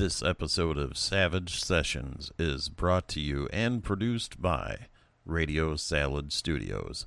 This episode of Savage Sessions is brought to you and produced by Radio Salad Studios.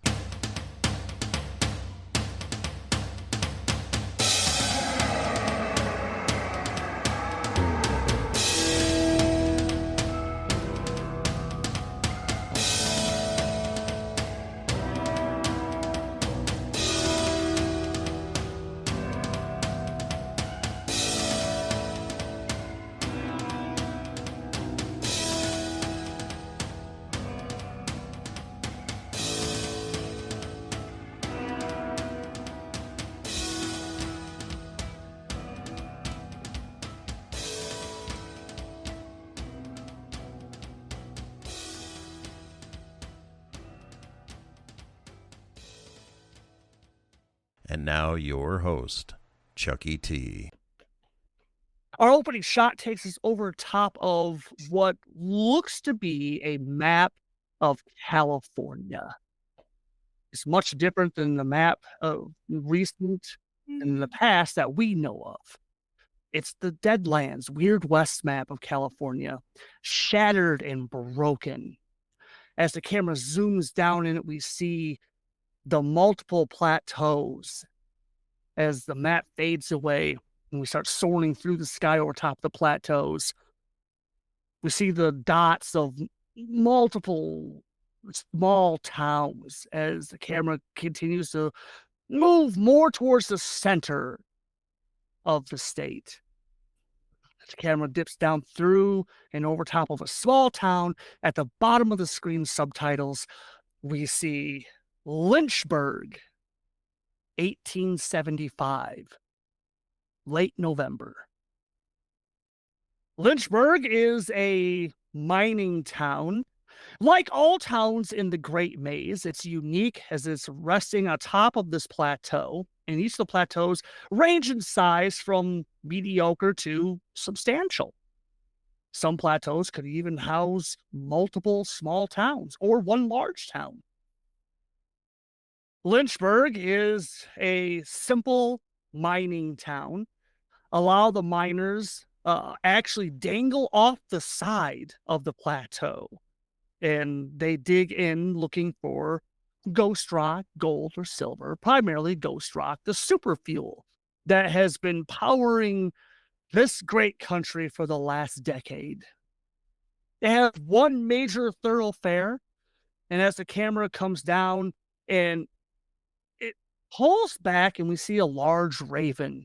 And now your host, Chucky T. Our opening shot takes us over top of what looks to be a map of California. It's much different than the map of recent in the past that we know of. It's the Deadlands, Weird West map of California, shattered and broken. As the camera zooms down in it, we see the multiple plateaus as the map fades away and we start soaring through the sky over top of the plateaus. We see the dots of multiple small towns as the camera continues to move more towards the center of the state. The camera dips down through and over top of a small town. At the bottom of the screen subtitles, we see Lynchburg, 1875, late November. Lynchburg is a mining town. Like all towns in the Great Maze, it's unique as it's resting on top of this plateau, and each of the plateaus range in size from mediocre to substantial. Some plateaus could even house multiple small towns or one large town. Lynchburg is a simple mining town. Allow the miners actually dangle off the side of the plateau, and they dig in looking for ghost rock, gold, or silver, primarily ghost rock, the super fuel that has been powering this great country for the last decade. They have one major thoroughfare, and as the camera comes down and pulls back, and we see a large raven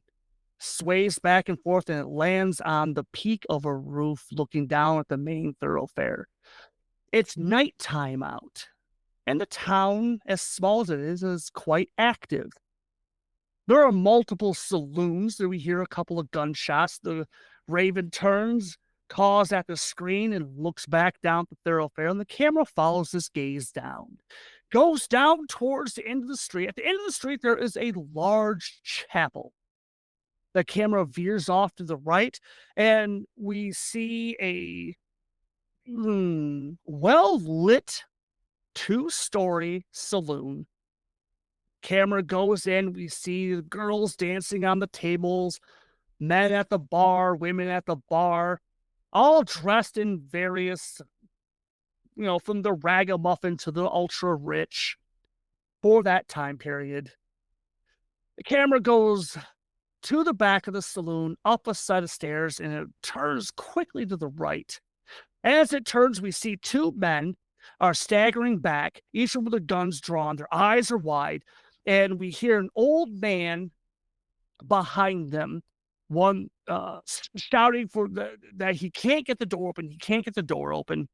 sways back and forth, and it lands on the peak of a roof looking down at the main thoroughfare. It's nighttime out, and the town, as small as it is quite active. There are multiple saloons that we hear a couple of gunshots. The raven turns, caws at the screen, and looks back down the thoroughfare, and the camera follows this gaze down. Goes down towards the end of the street. At the end of the street, there is a large chapel. The camera veers off to the right, and we see a well-lit two-story saloon. Camera goes in. We see the girls dancing on the tables, men at the bar, women at the bar, all dressed in various, from the ragamuffin to the ultra rich for that time period. The camera goes to the back of the saloon, up a set of stairs, and it turns quickly to the right. As it turns, we see two men are staggering back, each of them with their guns drawn. Their eyes are wide, and we hear an old man behind them, one shouting that he can't get the door open. He can't get the door open.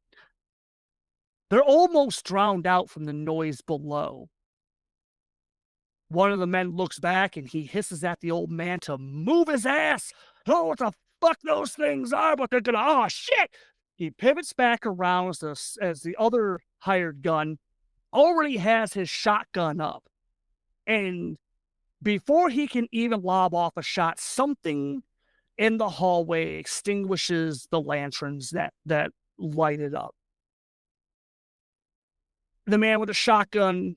They're almost drowned out from the noise below. One of the men looks back and he hisses at the old man to move his ass. Oh, what the fuck those things are, but they're gonna, oh shit! He pivots back around as the other hired gun already has his shotgun up. And before he can even lob off a shot, something in the hallway extinguishes the lanterns that light it up. The man with the shotgun,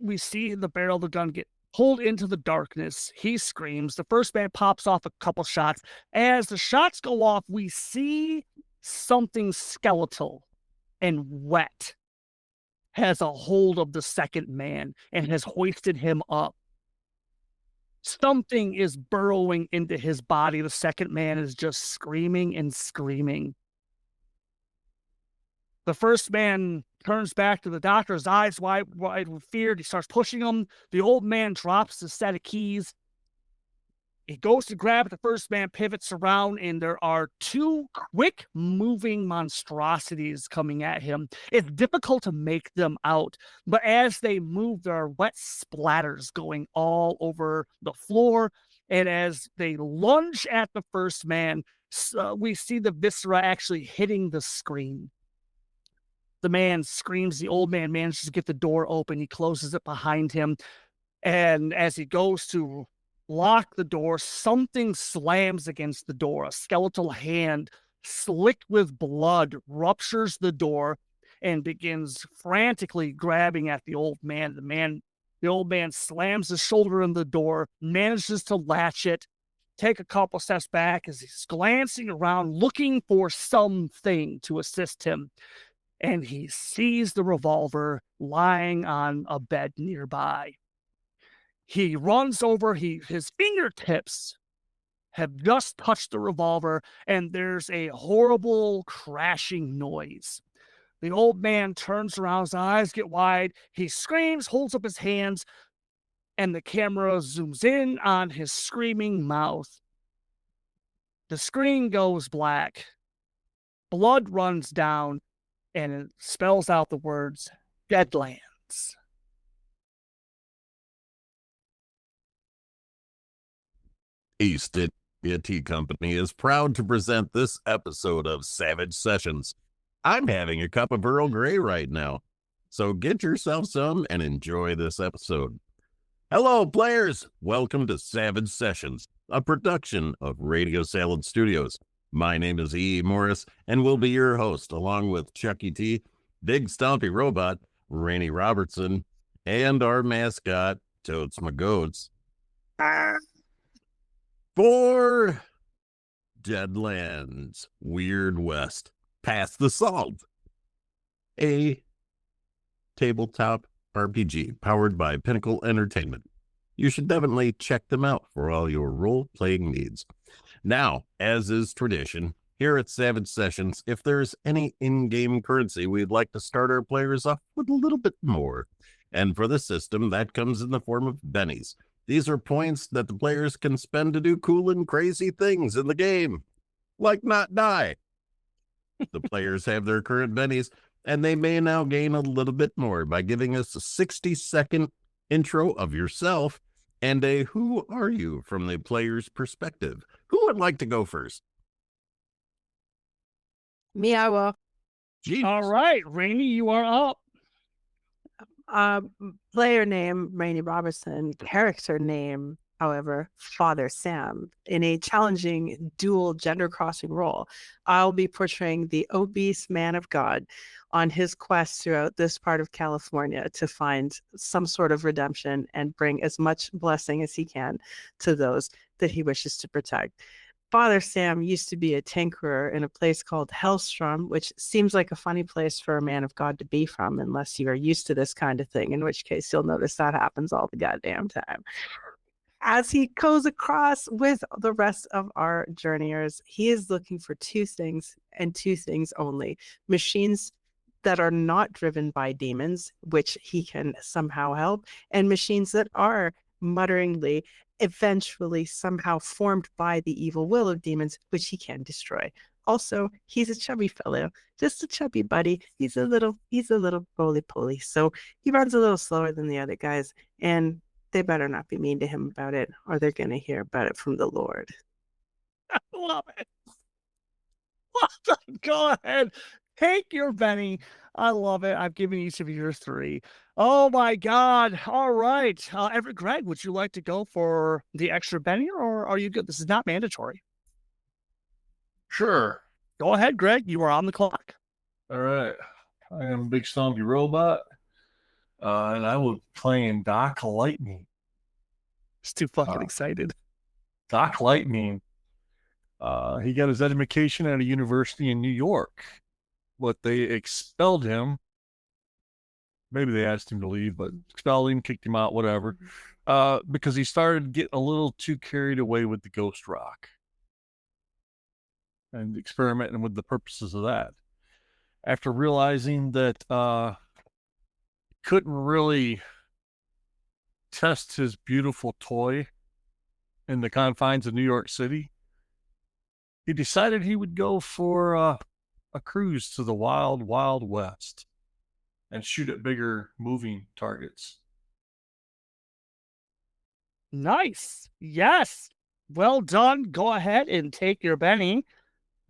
we see the barrel of the gun get pulled into the darkness. He screams. The first man pops off a couple shots. As the shots go off, we see something skeletal and wet has a hold of the second man and has hoisted him up. Something is burrowing into his body. The second man is just screaming and screaming. The first man turns back to the doctor, his eyes wide with fear. He starts pushing him. The old man drops the set of keys. He goes to grab it. The first man pivots around, and there are two quick-moving monstrosities coming at him. It's difficult to make them out, but as they move, there are wet splatters going all over the floor. And as they lunge at the first man, we see the viscera actually hitting the screen. The man screams. The old man manages to get the door open. He closes it behind him. And as he goes to lock the door, something slams against the door. A skeletal hand, slicked with blood, ruptures the door and begins frantically grabbing at the old man. The old man slams his shoulder in the door, manages to latch it, take a couple steps back as he's glancing around, looking for something to assist him. And he sees the revolver lying on a bed nearby. He runs over, his fingertips have just touched the revolver, and there's a horrible crashing noise. The old man turns around, his eyes get wide, he screams, holds up his hands, and the camera zooms in on his screaming mouth. The screen goes black. Blood runs down, and it spells out the words, Deadlands. East India Tea Company is proud to present this episode of Savage Sessions. I'm having a cup of Earl Grey right now, so get yourself some and enjoy this episode. Hello, players! Welcome to Savage Sessions, a production of Radio Salad Studios. My name is E. Morris, and will be your host, along with Chucky T, Big Stompy Robot, Rainey Robertson, and our mascot, Totes My Goats. For Deadlands, Weird West, Past the Salt, a tabletop RPG powered by Pinnacle Entertainment. You should definitely check them out for all your role-playing needs. Now, as is tradition, here at Savage Sessions, if there's any in-game currency, we'd like to start our players off with a little bit more. And for this system, that comes in the form of bennies. These are points that the players can spend to do cool and crazy things in the game, like not die. The players have their current bennies, and they may now gain a little bit more by giving us a 60-second intro of yourself and a who are you from the player's perspective. Who would like to go first? Me, I will. Jeez. All right, Rainey, you are up. Player name, Rainey Robertson. Character name, however, Father Sam. In a challenging dual gender crossing role, I'll be portraying the obese man of God on his quest throughout this part of California to find some sort of redemption and bring as much blessing as he can to those that he wishes to protect. Father Sam used to be a tinkerer in a place called Hellstrom, which seems like a funny place for a man of God to be from, unless you are used to this kind of thing, in which case you'll notice that happens all the goddamn time. As he goes across with the rest of our journeyers, he is looking for two things and two things only: machines that are not driven by demons, which he can somehow help, and machines that are mutteringly eventually somehow formed by the evil will of demons, which he can destroy. Also, he's a chubby fellow, just a chubby buddy. He's a little roly-poly, so he runs a little slower than the other guys, and they better not be mean to him about it, or they're going to hear about it from the Lord. I love it. Go ahead. Take your Benny. I love it. I've given each of you your 3. Oh my God. All right. Greg, would you like to go for the extra Benny, or are you good? This is not mandatory. Sure. Go ahead, Greg. You are on the clock. All right. I am a Big Stompy Robot, and I will be playing Doc Lightning. Just too fucking excited. Doc Lightning, he got his education at a university in New York, but they expelled him. Maybe they asked him to leave, but expelled him, kicked him out, whatever, because he started getting a little too carried away with the ghost rock and experimenting with the purposes of that. After realizing that couldn't really test his beautiful toy in the confines of New York City, he decided he would go for a cruise to the wild, wild west and shoot at bigger moving targets. Nice. Yes. Well done. Go ahead and take your Benny.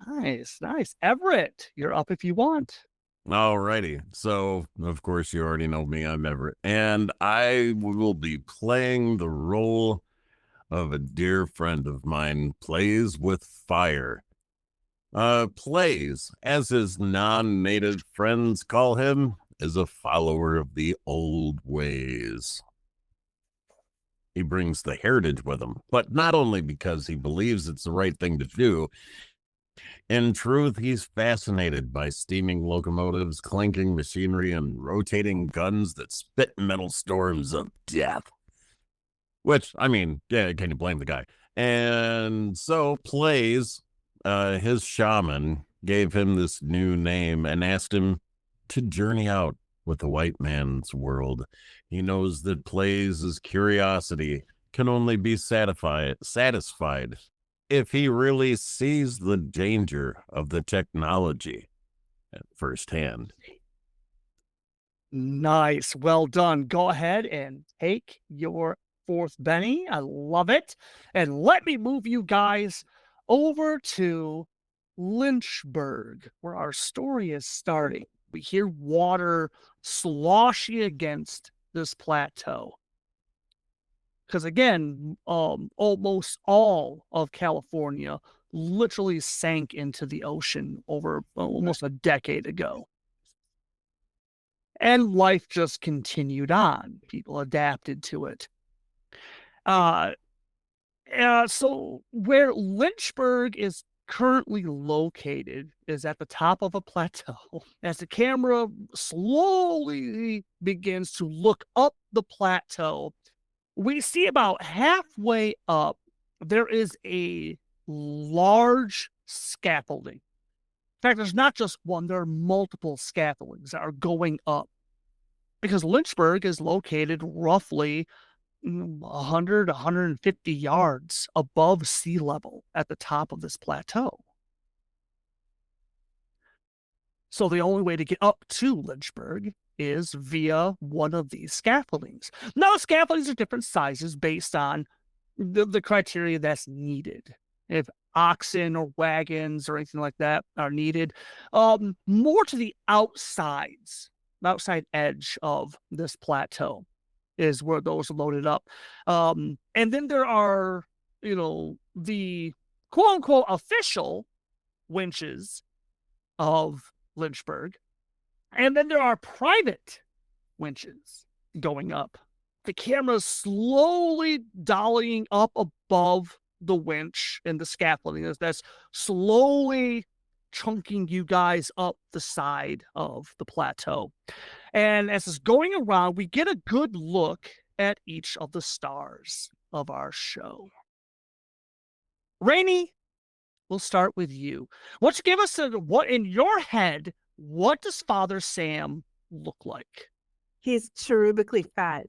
Nice. Everett, you're up if you want. Alrighty. So, of course, you already know me. I'm Everett. And I will be playing the role of a dear friend of mine, Plays with Fire. Plays, as his non-native friends call him, is a follower of the old ways. He brings the heritage with him, but not only because he believes it's the right thing to do. In truth, he's fascinated by steaming locomotives, clinking machinery, and rotating guns that spit metal storms of death. Which, I mean, yeah, can you blame the guy? And so Plays, his shaman, gave him this new name and asked him to journey out with the white man's world. He knows that Plays' curiosity can only be satisfied if he really sees the danger of the technology at firsthand. Nice. Well done. Go ahead and take your fourth Benny. I love it. And let me move you guys over to Lynchburg, where our story is starting. We hear water sloshing against this plateau. Because again, almost all of California literally sank into the ocean over almost a decade ago. And life just continued on. People adapted to it. So where Lynchburg is currently located is at the top of a plateau. As the camera slowly begins to look up the plateau, we see about halfway up, there is a large scaffolding. In fact, there's not just one, there are multiple scaffoldings that are going up. Because Lynchburg is located roughly 100, 150 yards above sea level at the top of this plateau. So the only way to get up to Lynchburg is via one of these scaffoldings. Now, the scaffoldings are different sizes based on the criteria that's needed. If oxen or wagons or anything like that are needed, more to the outside edge of this plateau is where those are loaded up. And then there are, the quote-unquote official winches of Lynchburg. And then there are private winches going up. The camera's slowly dollying up above the winch and the scaffolding that's slowly chunking you guys up the side of the plateau. And as it's going around, we get a good look at each of the stars of our show. Rainey, we'll start with you. Why don't you give us what in your head, what does Father Sam look like? He's cherubically fat.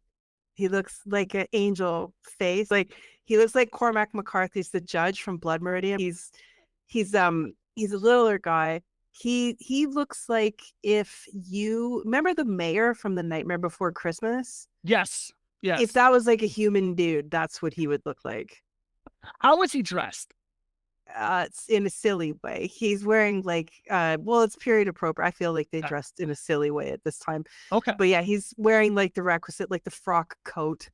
He looks like an angel face. Like he looks like Cormac McCarthy's the judge from Blood Meridian. He's a littler guy. He looks like if you remember the mayor from The Nightmare Before Christmas? Yes. If that was like a human dude, that's what he would look like. How was he dressed? It's in a silly way. He's wearing it's period appropriate. I feel like they dressed in a silly way at this time. Okay. But yeah, he's wearing like the requisite, like the frock coat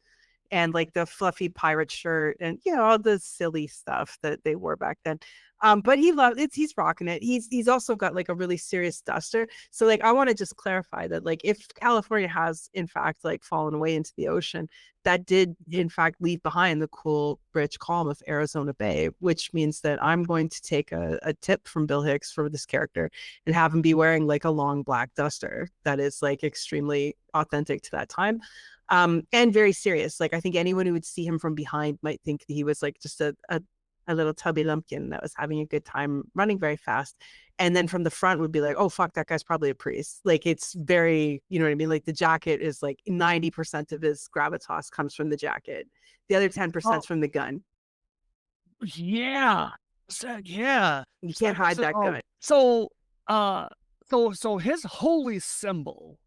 and like the fluffy pirate shirt and all the silly stuff that they wore back then. But he loves it. He's rocking it. He's also got like a really serious duster. So like I want to just clarify that like if California has in fact like fallen away into the ocean, that did in fact leave behind the cool rich calm of Arizona Bay, which means that I'm going to take a tip from Bill Hicks for this character and have him be wearing like a long black duster that is like extremely authentic to that time. And very serious. Like I think anyone who would see him from behind might think he was like just a little tubby lumpkin that was having a good time running very fast. And then from the front would be like, oh, fuck, that guy's probably a priest. Like it's very, you know what I mean? Like the jacket is like 90% of his gravitas comes from the jacket. The other 10% is from the gun. Yeah. So, yeah. You can't hide that gun. So his holy symbol,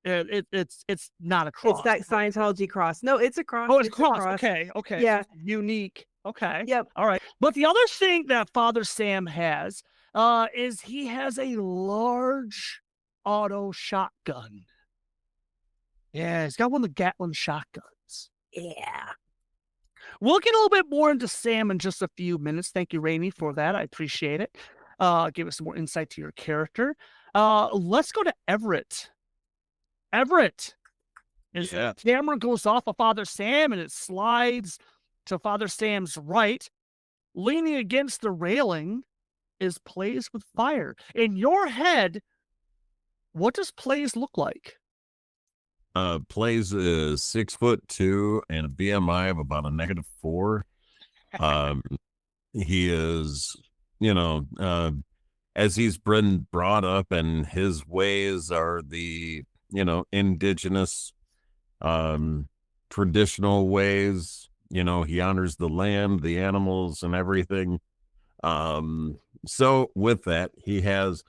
it's not a cross. It's that Scientology cross. No, it's a cross. Oh, it's a cross. Okay. Yeah. So unique. Okay. Yep. All right. But the other thing that Father Sam has is he has a large auto shotgun. Yeah, he's got one of the Gatlin shotguns. Yeah. We'll get a little bit more into Sam in just a few minutes. Thank you, Rainey, for that. I appreciate it. Give us some more insight to your character. Let's go to Everett. Everett. The camera goes off of Father Sam and it slides to Father Sam's right. Leaning against the railing is Plays with Fire. In your head, what does Plays look like? Plays is 6'2" and a BMI of about a -4. He is, as he's been brought up, and his ways are the, indigenous, traditional ways. He honors the land, the animals, and everything. So with that, he has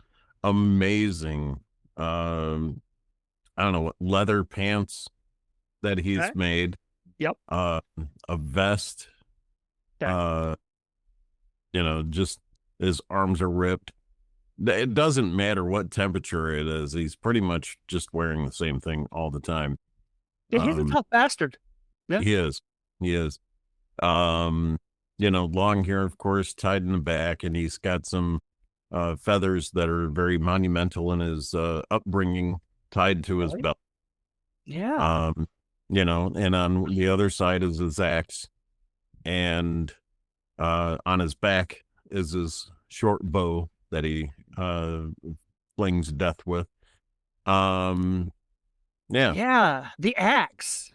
amazing, leather pants that he's made. Yep. A vest. Okay. Just his arms are ripped. It doesn't matter what temperature it is. He's pretty much just wearing the same thing all the time. Yeah, he's a tough bastard. Yeah. He is. Long hair, of course, tied in the back, and he's got some feathers that are very monumental in his upbringing tied to his belt. Yeah. And on the other side is his axe, and on his back is his short bow that he flings death with. The axe.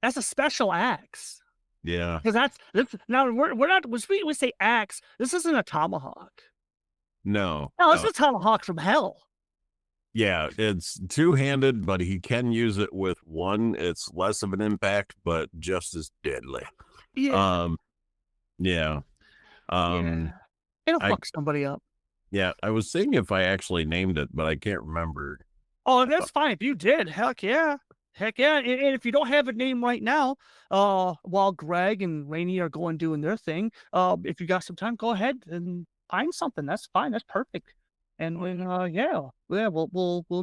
That's a special axe. Yeah. Because that's now we're not when we say axe, this isn't a tomahawk. No. No, it's a tomahawk from hell. Yeah, it's two-handed, but he can use it with one. It's less of an impact, but just as deadly. Yeah. It'll fuck somebody up. Yeah, I was seeing if I actually named it, but I can't remember. Oh, that's fine. If you did, heck yeah. And if you don't have a name right now, while Greg and Rainey are going doing their thing, if you got some time, go ahead and find something. That's fine. That's perfect. And we'll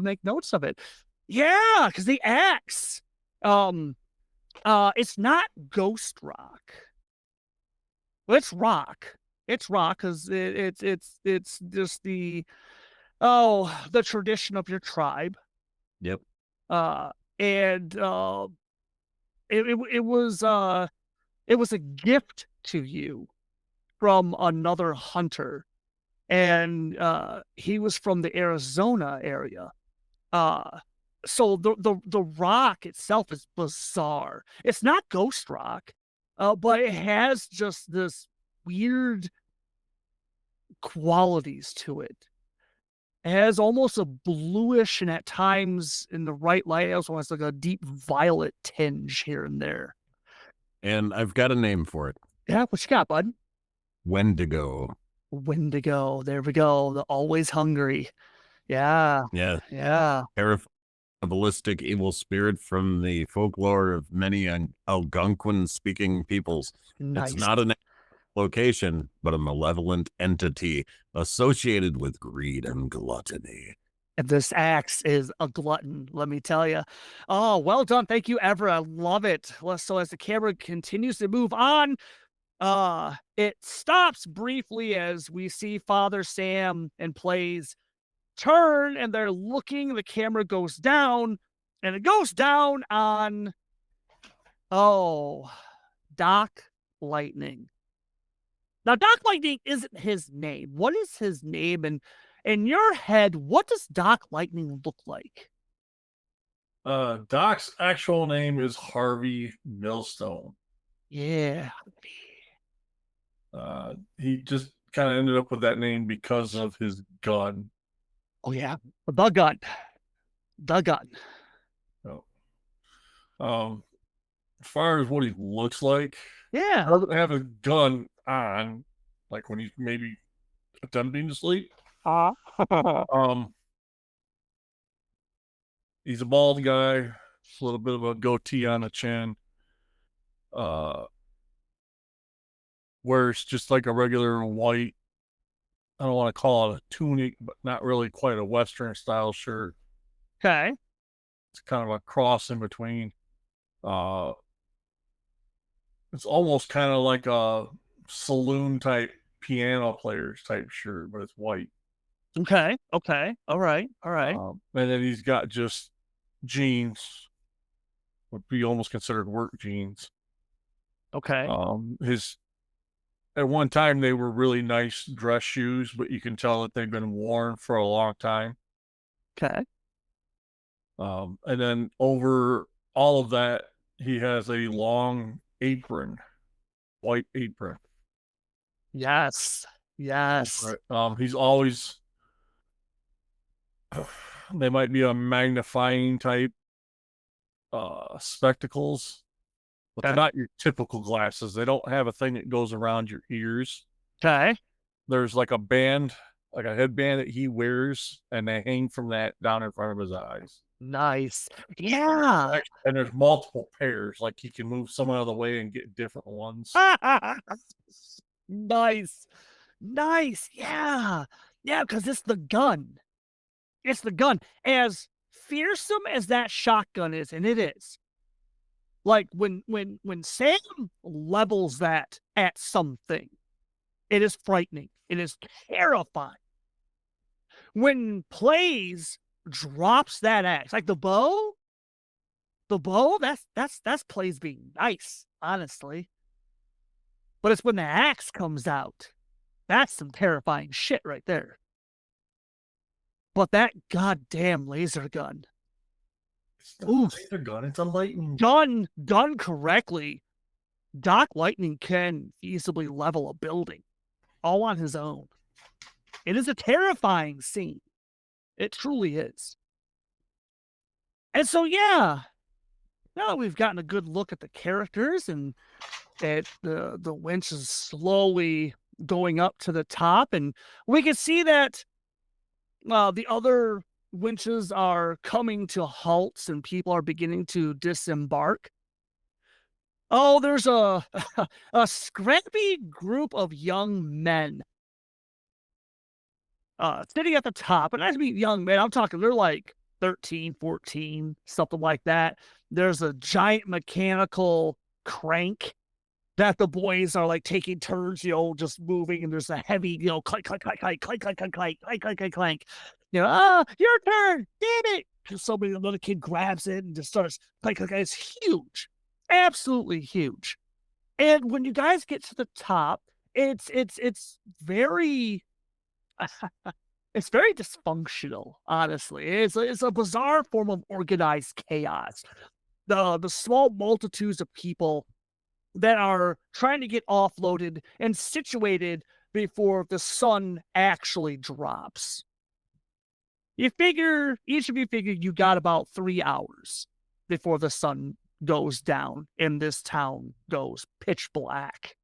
make notes of it. Yeah, because the axe, it's not ghost rock. Well, it's rock. It's rock because it's just the tradition of your tribe. Yep. It was a gift to you from another hunter, and he was from the Arizona area. So the rock itself is bizarre. It's not ghost rock, but it has just this weird qualities to it. It has almost a bluish, and at times in the right light, it also has like a deep violet tinge here and there. And I've got a name for it. Yeah, what you got, bud? Wendigo. Wendigo. There we go. The always hungry. Yeah. Terrifying, evil spirit from the folklore of many Algonquin-speaking peoples. Nice. It's not an location, but a malevolent entity associated with greed and gluttony. And this axe is a glutton, let me tell you. Oh, well done. Thank you, Everett. I love it. So as the camera continues to move on, It stops briefly as we see Father Sam and Plays turn, and they're looking. The camera goes down, and it goes down on Doc Lightning. Now, Doc Lightning isn't his name. What is his name? And in your head, what does Doc Lightning look like? Doc's actual name is Harvey Millstone. Yeah. He just kind of ended up with that name because of his gun. Oh, yeah. The gun. The gun. So, as far as what he looks like, he Yeah. doesn't have a gun on, like when he's maybe attempting to sleep. He's a bald guy, a little bit of a goatee on the chin. Wears just like a regular white, I don't want to call it a tunic, but not really quite a Western style shirt. Okay. It's kind of a cross in between. It's almost kind of like a saloon type piano players type shirt, but it's white. Okay. Okay. All right. All right. And then he's got just jeans, would be almost considered work jeans. Okay. At one time they were really nice dress shoes, but you can tell that they've been worn for a long time. Okay. And then over all of that, he has a long apron, white apron. Yes. Yes. Right. He's always, they might be a magnifying type spectacles, but they're not your typical glasses. They don't have a thing that goes around your ears. Okay. There's like a band, like a headband that he wears, and they hang from that down in front of his eyes. Nice. Yeah. And there's multiple pairs, like he can move some out of the way and get different ones. Nice. Nice. Yeah. Yeah, because it's the gun. It's the gun. As fearsome as that shotgun is, and it is. Like when Sam levels that at something, it is frightening. It is terrifying. When Plays drops that axe, like the bow, that's Plays being nice, honestly. But it's when the axe comes out, that's some terrifying shit right there. But that goddamn laser gun. It's not a laser gun, it's a lightning gun. Done correctly, Doc Lightning can feasibly level a building all on his own. It is a terrifying scene. It truly is. And so, yeah, now that we've gotten a good look at the characters and at the winch is slowly going up to the top, and we can see that the other winches are coming to halts and people are beginning to disembark. Oh, there's a scrappy group of young men sitting at the top. And as I mean young men, I'm talking they're like 13, 14, something like that. There's a giant mechanical crank that the boys are like taking turns, just moving, and there's a heavy, clank, clank, clank, clank, clank, clank, clank, clank, clank, clank, clank, clank. Your turn, damn it! Because another kid grabs it and just starts clank, clank, clank. It's huge, absolutely huge. And when you guys get to the top, it's very, it's very dysfunctional. Honestly, it's a bizarre form of organized chaos. The small multitudes of people that are trying to get offloaded and situated before the sun actually drops. Each of you figure you got about 3 hours before the sun goes down and this town goes pitch black.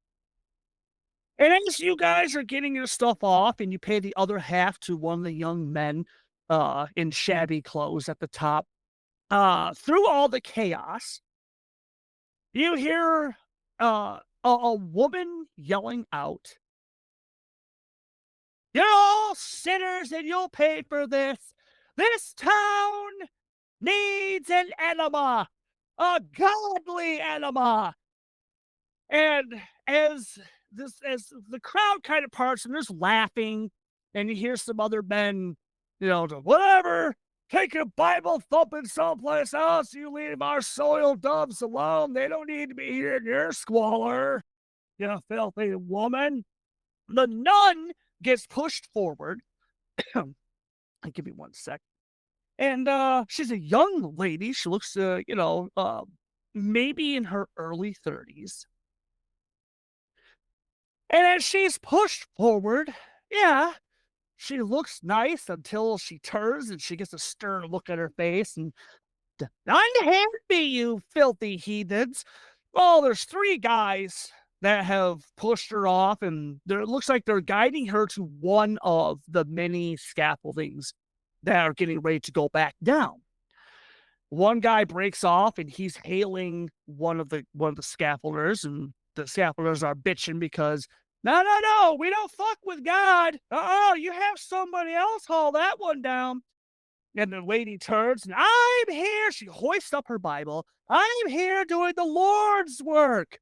And as you guys are getting your stuff off and you pay the other half to one of the young men in shabby clothes at the top, through all the chaos, you hear a woman yelling out, "You're all sinners and you'll pay for this. This town needs an enema, a godly enema. And as the crowd kind of parts and there's laughing, and you hear some other men, whatever, take your Bible thumping someplace else. You leave our soiled doves alone. They don't need to be hearing your squalor, you filthy woman. The nun gets pushed forward. Give me one sec. And she's a young lady. She looks, maybe in her early 30s. And as she's pushed forward, yeah, she looks nice until she turns and she gets a stern look at her face and, unhand me, you filthy heathens. Well, there's 3 guys that have pushed her off, and it looks like they're guiding her to one of the many scaffoldings that are getting ready to go back down. One guy breaks off and he's hailing one of the scaffolders, and the scaffolders are bitching because no, we don't fuck with God. You have somebody else haul that one down. And the lady turns and, I'm here. She hoists up her Bible. I'm here doing the Lord's work.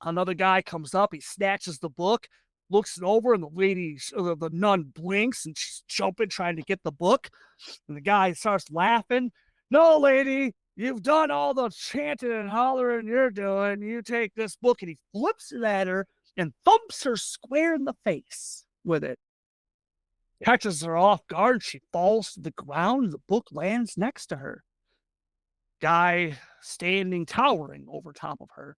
Another guy comes up. He snatches the book, looks it over, and the nun blinks and she's jumping, trying to get the book. And the guy starts laughing. No, lady, you've done all the chanting and hollering you're doing. You take this book, and he flips it at her and thumps her square in the face with it. Catches her off guard. She falls to the ground. The book lands next to her. Guy standing towering over top of her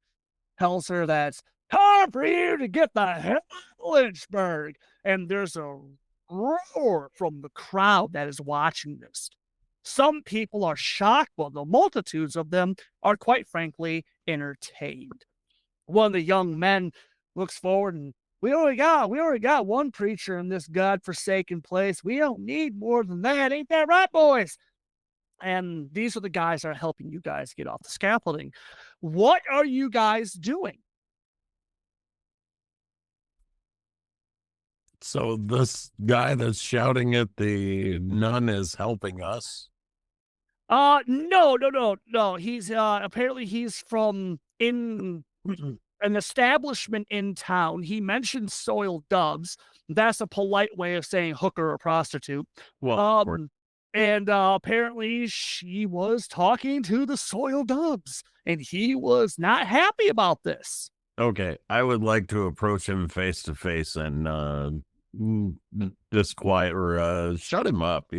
tells her that's time for you to get the hell out of Lynchburg. And there's a roar from the crowd that is watching this. Some people are shocked, while the multitudes of them are, quite frankly, entertained. One of the young men looks forward and, we already got one preacher in this godforsaken place. We don't need more than that. Ain't that right, boys? And these are the guys that are helping you guys get off the scaffolding. What are you guys doing? So this guy that's shouting at the nun is helping us? No. He's apparently he's from an establishment in town. He mentioned soiled doves. That's a polite way of saying hooker or prostitute. Well, and apparently she was talking to the soiled doves, and he was not happy about this. okay, I would like to approach him face to face and disquiet or shut him up,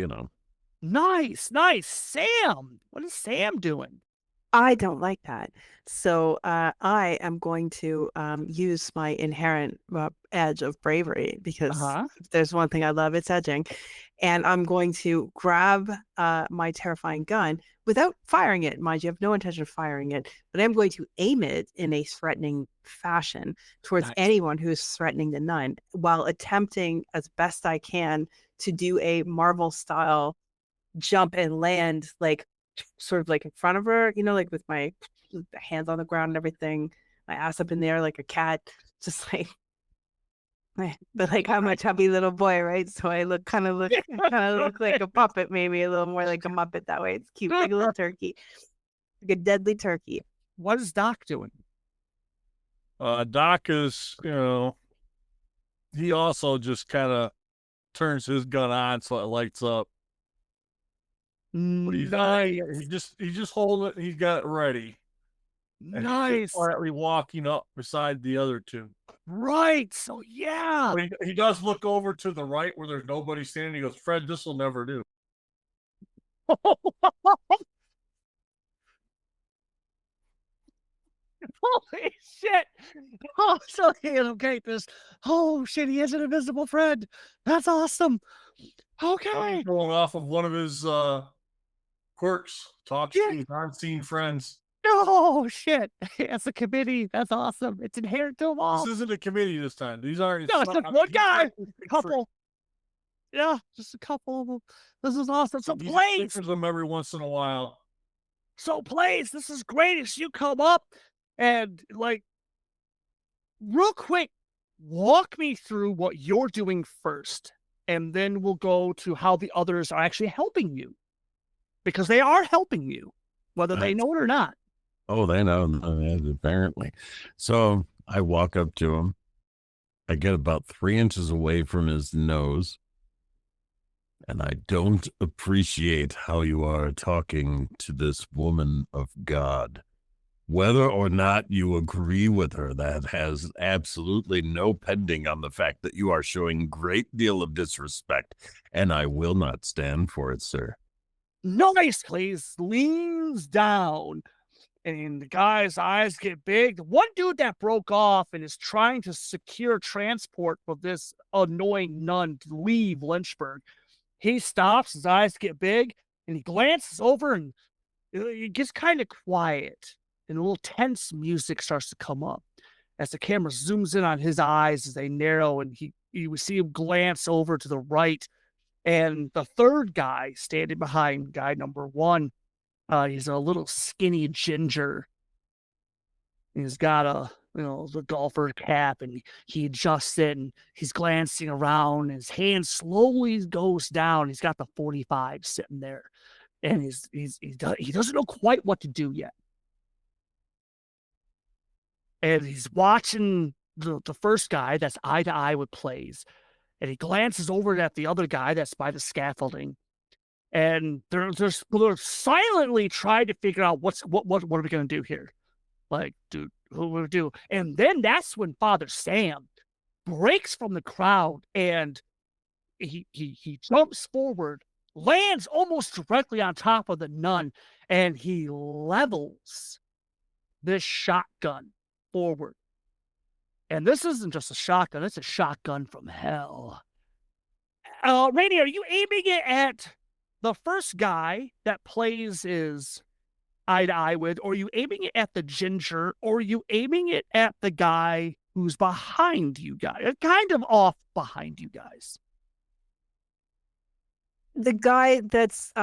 Nice. Sam, what is Sam doing? I don't like that. So I am going to use my inherent edge of bravery, because if there's one thing I love, it's edging. And I'm going to grab my terrifying gun without firing it. Mind you, I have no intention of firing it, but I'm going to aim it in a threatening fashion towards anyone who's threatening the nun, while attempting as best I can to do a Marvel style jump and land, like sort of like in front of her, like with my hands on the ground and everything, my ass up in the air like a cat, just like, but like I'm a chubby little boy, right? So I look like a puppet, maybe a little more like a Muppet that way. It's cute, like a little turkey, like a deadly turkey. What is Doc doing? Doc is, he also just kind of turns his gun on so it lights up. But he's just holding it. He's got it ready. Nice. Quietly walking up beside the other 2. Right. So yeah. But he does look over to the right where there's nobody standing. He goes, Fred, this will never do. Holy shit. Oh, so he'll get this. Oh shit, he has an invisible friend. That's awesome. Okay. Going off of one of his quirks, talks to his unseen friends. Oh shit! It's a committee. That's awesome. It's inherent to them all. This isn't a committee this time. These aren't. No, it's just one guy. Couple. Yeah, just a couple of them. This is awesome. So Blaze, them every once in a while. So Blaze, this is great. As you come up and like, real quick, walk me through what you're doing first, and then we'll go to how the others are actually helping you, because they are helping you, whether they know it or not. Oh, they know, apparently. So I walk up to him. I get about 3 inches away from his nose. And I don't appreciate how you are talking to this woman of God. Whether or not you agree with her, that has absolutely no pending on the fact that you are showing great deal of disrespect, and I will not stand for it, sir. Nice, please. Leans down, and the guy's eyes get big. The one dude that broke off and is trying to secure transport for this annoying nun to leave Lynchburg. He stops, his eyes get big, and he glances over, and it gets kind of quiet, and a little tense music starts to come up as the camera zooms in on his eyes as they narrow, and you see him glance over to the right, and the third guy standing behind guy number one, he's a little skinny ginger. He's got the golfer cap, and he adjusts it, and he's glancing around, and his hand slowly goes down. He's got the 45 sitting there, and he doesn't know quite what to do yet. And he's watching the first guy that's eye to eye with Plays, and he glances over at the other guy that's by the scaffolding, and they're silently trying to figure out what are we gonna do here. Like, dude, what will we do? And then that's when Father Sam breaks from the crowd, and he jumps forward, lands almost directly on top of the nun, and he levels this shotgun forward. And this isn't just a shotgun, it's a shotgun from hell. Rainey, are you aiming it at the first guy that Plays is eye to eye with, or are you aiming it at the ginger, or are you aiming it at the guy who's behind you guys, kind of off behind you guys? The guy that's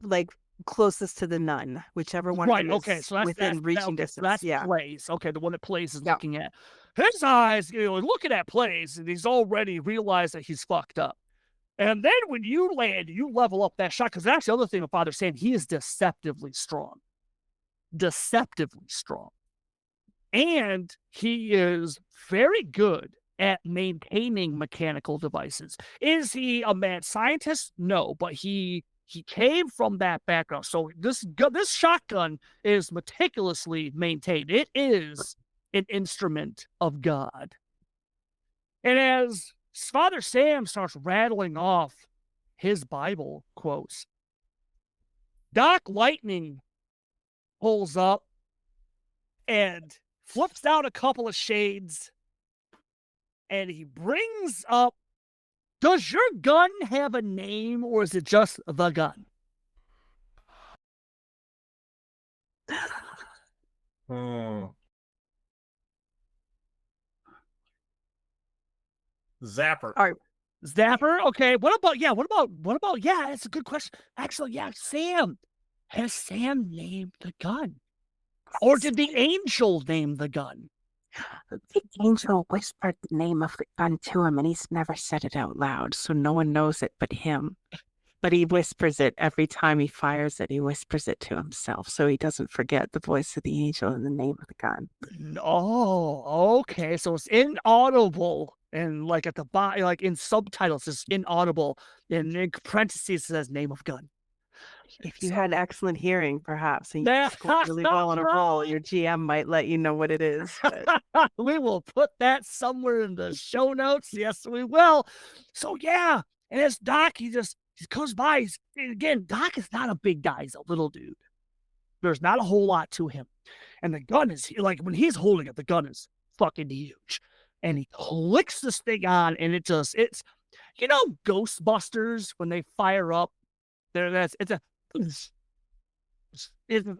like closest to the nun, whichever one. Right. Okay. So that's within reaching distance. That's yeah. Plays. Okay. The one that Plays is looking at. His eyes, looking at Plays, and he's already realized that he's fucked up. And then when you land, you level up that shot, because that's the other thing with Father Sam. He is deceptively strong. And he is very good at maintaining mechanical devices. Is he a mad scientist? No, but he came from that background. So this shotgun is meticulously maintained. It is an instrument of God. And as Father Sam starts rattling off his Bible quotes, Doc Lightning pulls up and flips down a couple of shades, and he brings up, does your gun have a name, or is it just the gun? Zapper. All right. Zapper? Okay. What about, that's a good question. Actually, yeah, Sam. Has Sam named the gun? Or did the angel name the gun? The angel whispered the name of the gun to him, and he's never said it out loud, so no one knows it but him. But he whispers it every time he fires it. He whispers it to himself, so he doesn't forget the voice of the angel and the name of the gun. Oh, okay. So it's inaudible, and like at the bottom, like in subtitles, it's inaudible. And in parentheses, it says name of gun. If you had excellent hearing, perhaps, and you scored really well on a roll, your GM might let you know what it is. But... we will put that somewhere in the show notes. Yes, we will. So yeah, and as Doc, he comes by. Again, Doc is not a big guy; he's a little dude. There's not a whole lot to him, and the gun is like when he's holding it, the gun is fucking huge, and he clicks this thing on, and it's Ghostbusters when they fire up. It's a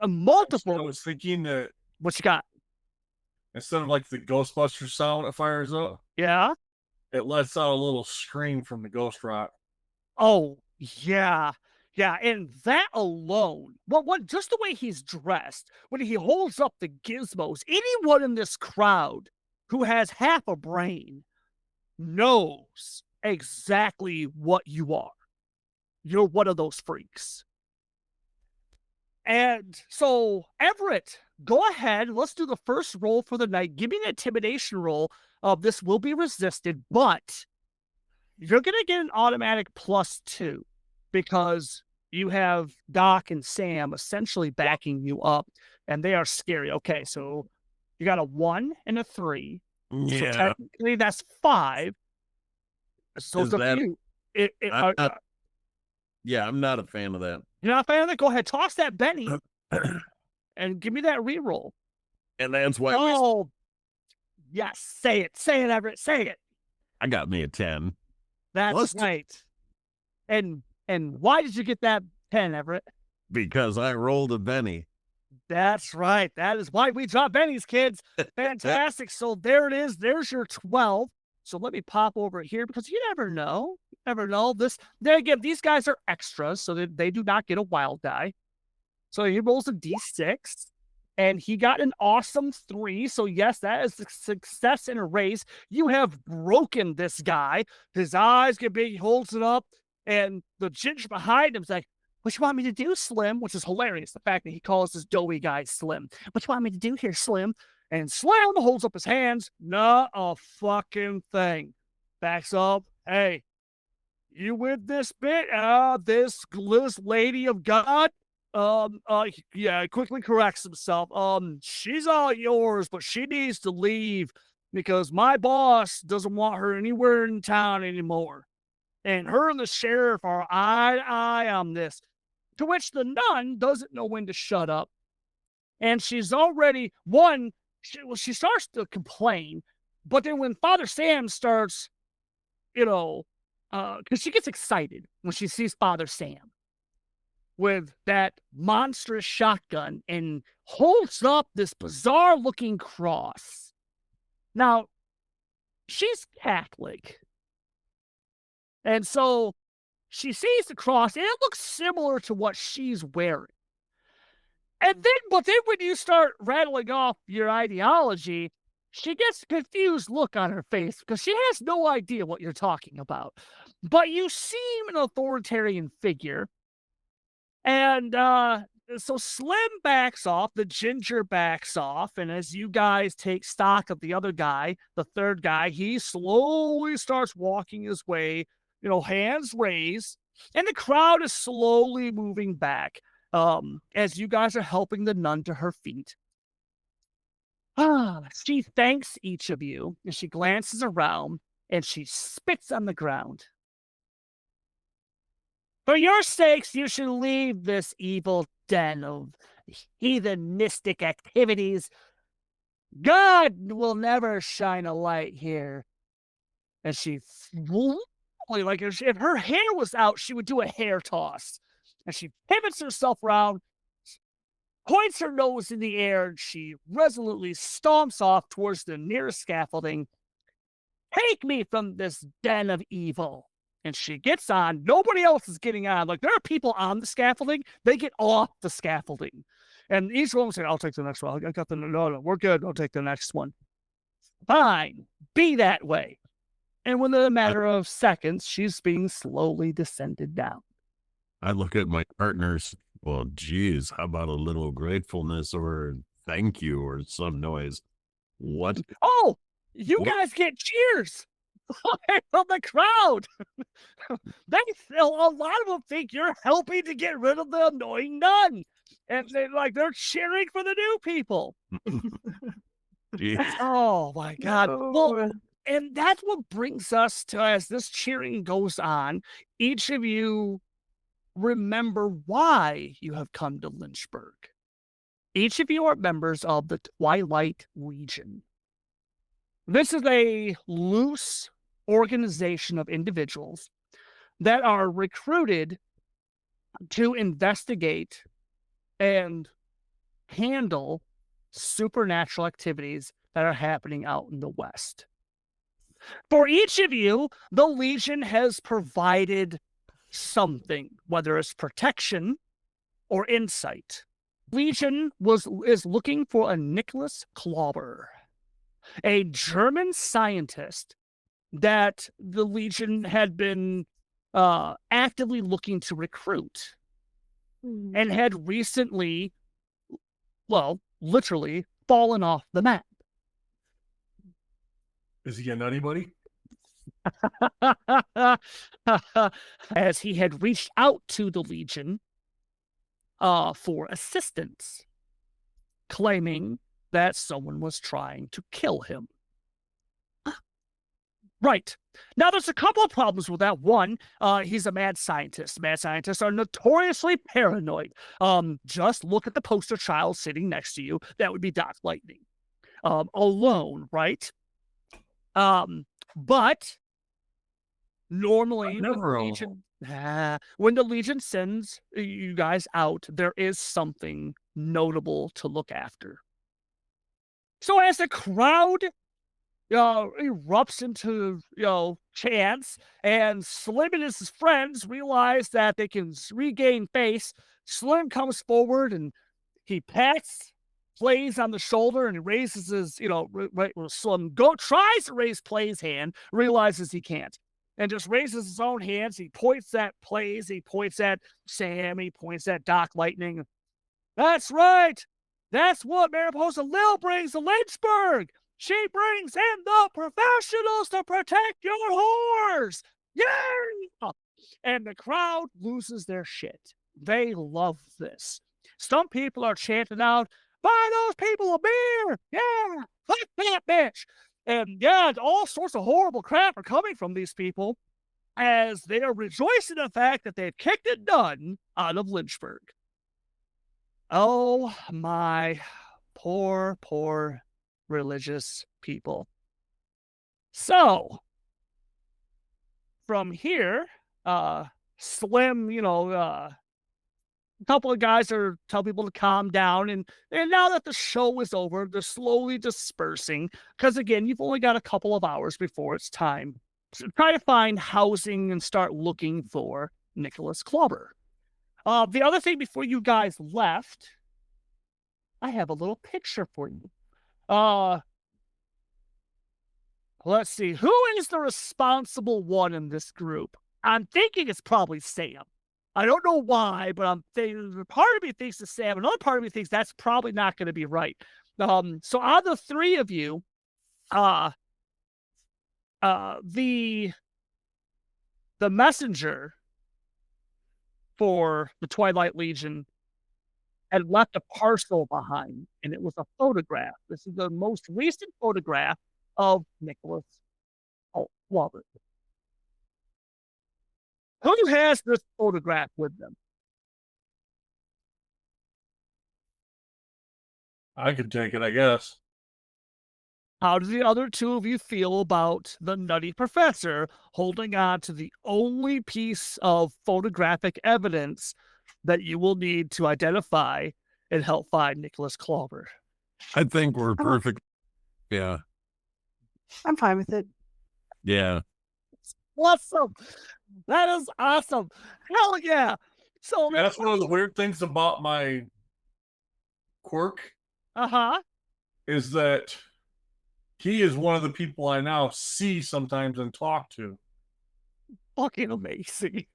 multiple. I was thinking that. What you got? Instead of like the Ghostbuster sound it fires up, Yeah, it lets out a little scream from the ghost rock. Oh yeah, and that alone. What? Just the way he's dressed, when he holds up the gizmos, anyone in this crowd who has half a brain knows exactly what you are. You're one of those freaks. And so Everett, go ahead. Let's do the first roll for the night. Give me an intimidation roll. This will be resisted, but you're going to get an automatic +2 because you have Doc and Sam essentially backing you up, and they are scary. Okay, so you got a 1 and a 3. So technically that's 5. So Is it's up to that- you. I'm not a fan of that. You're not a fan of that? Go ahead, toss that Benny and give me that reroll. And that's why Oh, yes, say it, Everett, say it. I got me a 10. That's right. And why did you get that 10, Everett? Because I rolled a Benny. That's right. That is why we drop bennies, kids. Fantastic. So there it is. There's your 12. So let me pop over here because you never know. You never know. There again, these guys are extras, so they do not get a wild die. So he rolls a D6, and he got an awesome 3. So yes, that is a success and a raise. You have broken this guy. His eyes get big. He holds it up, and the ginger behind him's like, "What you want me to do, Slim?" Which is hilarious. The fact that he calls this doughy guy Slim. "What you want me to do here, Slim?" And Slim holds up his hands. Not a fucking thing. Backs up. "Hey, you with this bit? This lady of God? Yeah, quickly corrects himself. She's all yours, but she needs to leave because my boss doesn't want her anywhere in town anymore. And her and the sheriff are eye to eye on this." To which the nun doesn't know when to shut up. And she's already, she starts to complain. But then when Father Sam starts, because she gets excited when she sees Father Sam with that monstrous shotgun and holds up this bizarre looking cross. Now, she's Catholic. And so she sees the cross, and it looks similar to what she's wearing. But then when you start rattling off your ideology, she gets a confused look on her face because she has no idea what you're talking about. But you seem an authoritarian figure. And so Slim backs off, the ginger backs off, and as you guys take stock of the other guy, the third guy, he slowly starts walking his way, hands raised, and the crowd is slowly moving back as you guys are helping the nun to her feet. She thanks each of you, and she glances around, and she spits on the ground. "For your sakes, you should leave this evil den of heathenistic activities. God will never shine a light here." And she, like if her hair was out, she would do a hair toss. And she pivots herself around, points her nose in the air, and she resolutely stomps off towards the nearest scaffolding. "Take me from this den of evil." And she gets on. Nobody else is getting on. Like, there are people on the scaffolding. They get off the scaffolding. And each one will say, "I'll take the next one. I got no, we're good. I'll take the next one." Fine. Be that way. And within a matter of seconds, she's being slowly descended down. I look at my partners. Well, geez, how about a little gratefulness or thank you or some noise? What? Oh, you guys get cheers from the crowd. A lot of them think you're helping to get rid of the annoying nun, and they're cheering for the new people. Oh my God! Well, and that's what brings us to, as this cheering goes on, each of you remember why you have come to Lynchburg. Each of you are members of the Twilight Legion. This is a loose organization of individuals that are recruited to investigate and handle supernatural activities that are happening out in the West. For each of you, the Legion has provided something, whether it's protection or insight. Legion is looking for a Nicholas Klauber, a German scientist that the Legion had been actively looking to recruit and had recently, literally fallen off the map. Is he a nutty buddy? As he had reached out to the Legion for assistance, claiming that someone was trying to kill him. Right. Now, there's a couple of problems with that. One, he's a mad scientist. Mad scientists are notoriously paranoid. Just look at the poster child sitting next to you. That would be Doc Lightning. Alone, right? But normally, Never when the Legion sends you guys out, there is something notable to look after. So as the crowd erupts into, chants, and Slim and his friends realize that they can regain face, Slim comes forward and he pats Plays on the shoulder and raises his, Slim tries to raise Play's hand, realizes he can't, and just raises his own hands. He points at Plays, he points at Sam, he points at Doc Lightning. That's right. That's what Mariposa Lil brings to Lynchburg. She brings in the professionals to protect your whores. Yeah! And the crowd loses their shit. They love this. Some people are chanting out, "Buy those people a beer! Yeah! Fuck that bitch!" And yeah, all sorts of horrible crap are coming from these people as they are rejoicing in the fact that they've kicked it done out of Lynchburg. Oh, my poor, poor religious people. So, from here, Slim, a couple of guys are telling people to calm down, and now that the show is over, they're slowly dispersing, because again, you've only got a couple of hours before it's time to try to find housing and start looking for Nicholas Clobber. The other thing before you guys left, I have a little picture for you. Let's see. Who is the responsible one in this group? I'm thinking it's probably Sam. I don't know why, but I'm thinking, part of me thinks it's Sam. Another part of me thinks that's probably not going to be right. So out of the three of you, the messenger for the Twilight Legion had left a parcel behind, and it was a photograph. This is the most recent photograph of Nicholas Clobber. Who has this photograph with them? I could take it, I guess. How do the other two of you feel about the Nutty Professor holding on to the only piece of photographic evidence that you will need to identify and help find Nicholas Clobber? I think we're perfect. Yeah. I'm fine with it. Yeah. Awesome. That is awesome. Hell yeah. So that's one of the weird things about my quirk. Is that he is one of the people I now see sometimes and talk to. Fucking amazing.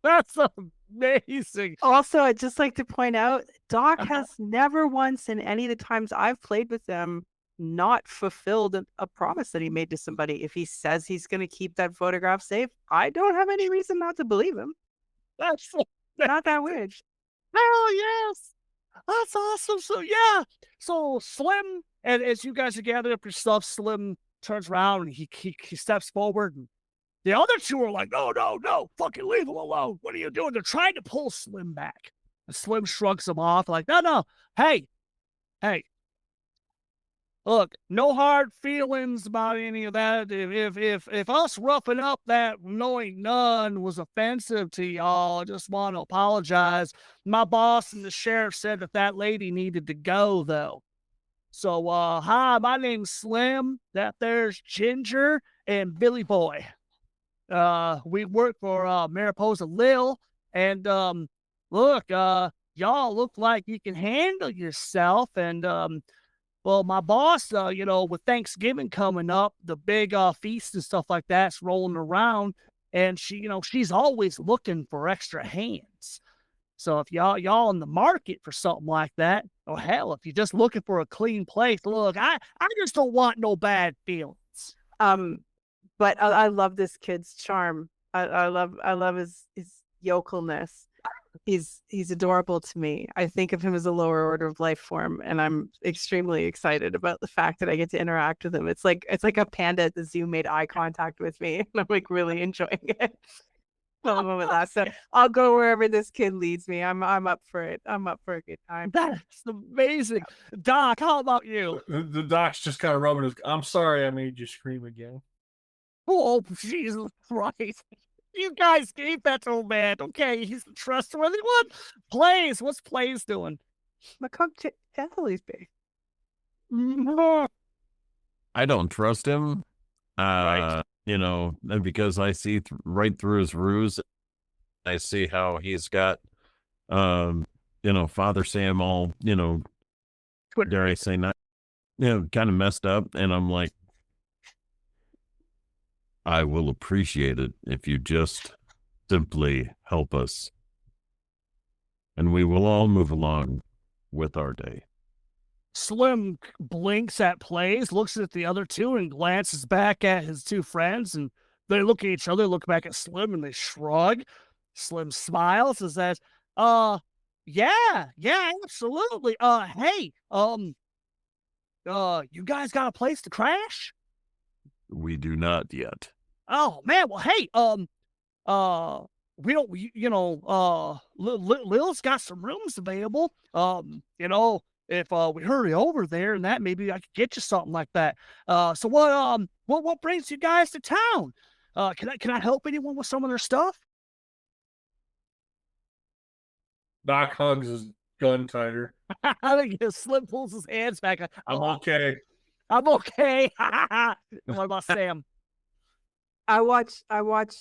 That's amazing. Also, I'd just like to point out, Doc has never once in any of the times I've played with them not fulfilled a promise that he made to somebody. If he says he's going to keep that photograph safe, I don't have any reason not to believe him. That's not that weird. Hell yes. That's awesome. So yeah. So Slim, and as you guys are gathering up your stuff, Slim turns around and he steps forward, and the other two are like, no, fucking leave him alone. What are you doing? They're trying to pull Slim back. And Slim shrugs them off like, no. Hey. Look, no hard feelings about any of that. If us roughing up that knowing none was offensive to y'all, I just want to apologize. My boss and the sheriff said that lady needed to go, though. So, hi, my name's Slim. That there's Ginger and Billy Boy. We work for Mariposa Lil, and look, y'all look like you can handle yourself, and well, my boss, with Thanksgiving coming up, the big feast and stuff like that's rolling around, and she's always looking for extra hands. So if y'all in the market for something like that, Oh, hell, if you're just looking for a clean place, look, I just don't want no bad feelings. But I love this kid's charm. I love his yocalness. He's adorable to me. I think of him as a lower order of life form, and I'm extremely excited about the fact that I get to interact with him. It's like a panda at the zoo made eye contact with me, and I'm like really enjoying it. So I'll go wherever this kid leads me. I'm up for it. I'm up for a good time. That's amazing. Doc, how about you? The doc's just kind of rubbing his. I'm sorry, I made you scream again. Oh, Jesus Christ. You guys gave that to him, man. Okay, he's the trustworthy one. Plays, what's Plays doing? McCook Ethely's big. I don't trust him. Right. You know, because I see right through his ruse. I see how he's got, you know, Father Sam all, you know, dare I say not, you know, kind of messed up. And I'm like, I will appreciate it if you just simply help us. And we will all move along with our day. Slim blinks at Plays, looks at the other two, and glances back at his two friends. And they look at each other, look back at Slim, and they shrug. Slim smiles and says, yeah, absolutely. Hey, you guys got a place to crash? We do not yet. Oh man, well, hey, we don't, you know, Lil's got some rooms available. You know, if we hurry over there and that, maybe I could get you something like that. So what brings you guys to town? Can I help anyone with some of their stuff? Doc hugs his gun tighter. I think Slim pulls his hands back. I'm okay. I'm okay. What about Sam? I watch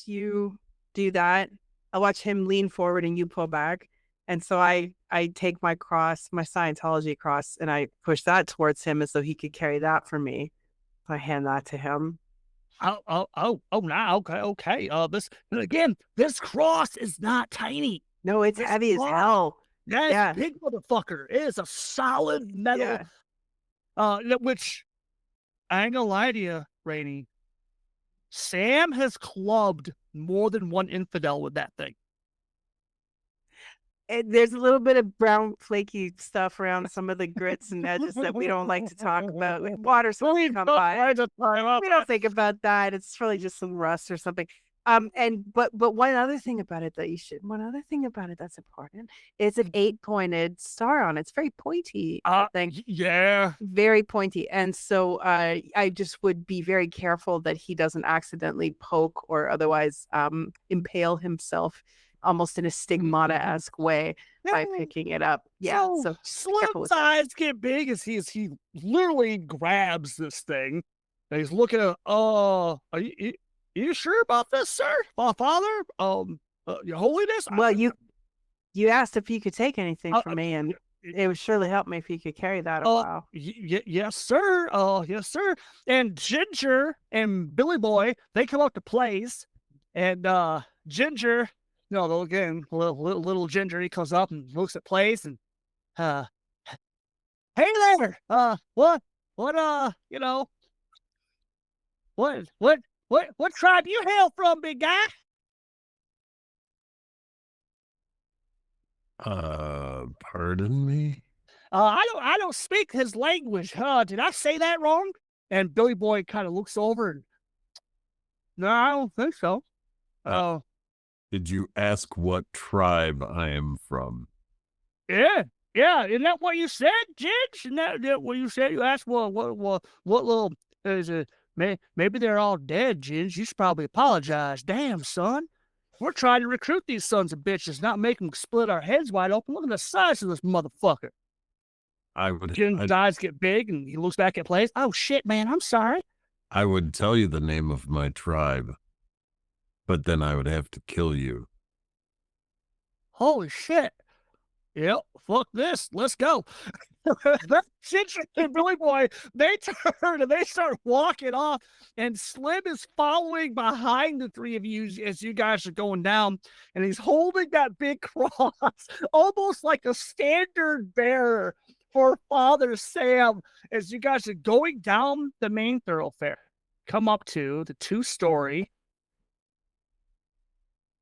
you do that. I watch him lean forward and you pull back. And so I take my cross, my Scientology cross, and I push that towards him as though he could carry that for me. I hand that to him. Oh, now, okay. This cross is not tiny. No, it's This heavy as cross- hell. That's Yeah. big motherfucker. It is a solid metal. Yeah. Which I ain't gonna lie to you, Rainey. Sam has clubbed more than one infidel with that thing. There's a little bit of brown flaky stuff around some of the grits and edges that we don't like to talk about. Water Please come don't by. try to time up. We don't think about that. It's probably just some rust or something. But one other thing about it that's important is an 8-pointed star on it. It's very pointy. Yeah. Very pointy. And so I just would be very careful that he doesn't accidentally poke or otherwise impale himself almost in a stigmata-esque way by picking it up. Yeah. So Slim's eyes get big as he literally grabs this thing. And he's looking at are you sure about this, sir? My father? Your holiness? Well, you asked if you could take anything from me, and it would surely help me if you could carry that a while. Yes, sir. Yes, sir. And Ginger and Billy Boy, they come up to Plays, and Ginger, again, little Ginger, he comes up and looks at Plays, and hey there, what tribe you hail from, big guy? Pardon me? I don't speak his language. Did I say that wrong? And Billy Boy kind of looks over and, no, I don't think so. Did you ask what tribe I am from? Yeah. Isn't that what you said, Ginge? Isn't that what you said? You asked, what little is it? Maybe they're all dead, Ginge. You should probably apologize. Damn, son. We're trying to recruit these sons of bitches, not make them split our heads wide open. Look at the size of this motherfucker. Ginge's eyes get big, and he looks back at Plays. Oh, shit, man, I'm sorry. I would tell you the name of my tribe, but then I would have to kill you. Holy shit. Yep, fuck this. Let's go. Ginger and Billy Boy, they turn and they start walking off, and Slim is following behind the three of you as you guys are going down, and he's holding that big cross, almost like a standard bearer, for Father Sam as you guys are going down the main thoroughfare. Come up to the 2-story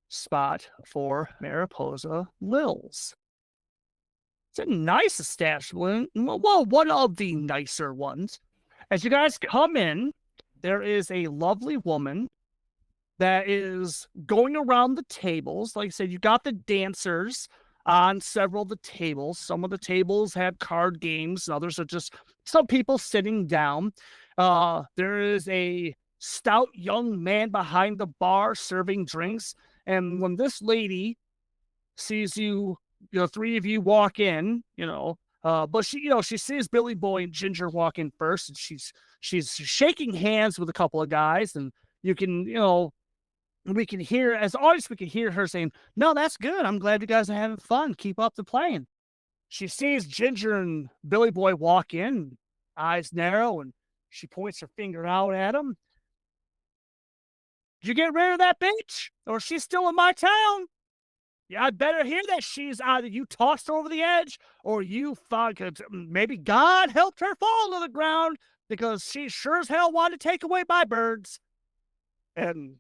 spot for Mariposa Lil's. It's a nice establishment. Well, one of the nicer ones. As you guys come in, there is a lovely woman that is going around the tables. Like I said, you got the dancers on several of the tables. Some of the tables have card games, others are just some people sitting down. There is a stout young man behind the bar serving drinks. And when this lady sees you, 3 of you walk in, but she sees Billy Boy and Ginger walk in first, and she's shaking hands with a couple of guys, and you can, we can hear, as always, we can hear her saying, "No, that's good. I'm glad you guys are having fun. Keep up the playing." She sees Ginger and Billy Boy walk in, eyes narrow, and she points her finger out at him. "Did you get rid of that bitch? Or she's still in my town? Yeah, I better hear that she's either you tossed her over the edge or you maybe God helped her fall to the ground because she sure as hell wanted to take away my birds." And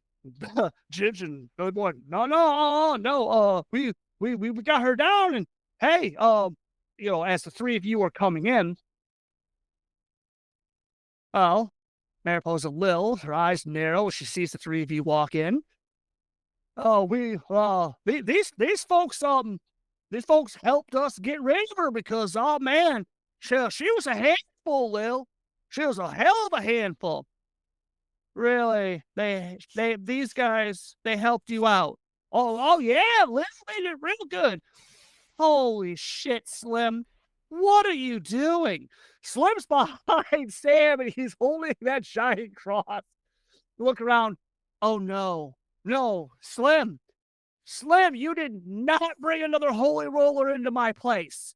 Ginger and Billy Boy, no, we got her down, and hey, as the 3 of you are coming in, well, Mariposa Lil, her eyes narrow as she sees the 3 of you walk in. "Oh, these folks helped us get rid of her because, oh man, she was a handful, Lil. She was a hell of a handful. Really, these guys, they helped you out." Oh yeah, Lil made it real good." "Holy shit, Slim. What are you doing?" Slim's behind Sam, and he's holding that giant cross. Look around. "Oh, no. No, Slim. Slim, you did not bring another holy roller into my place.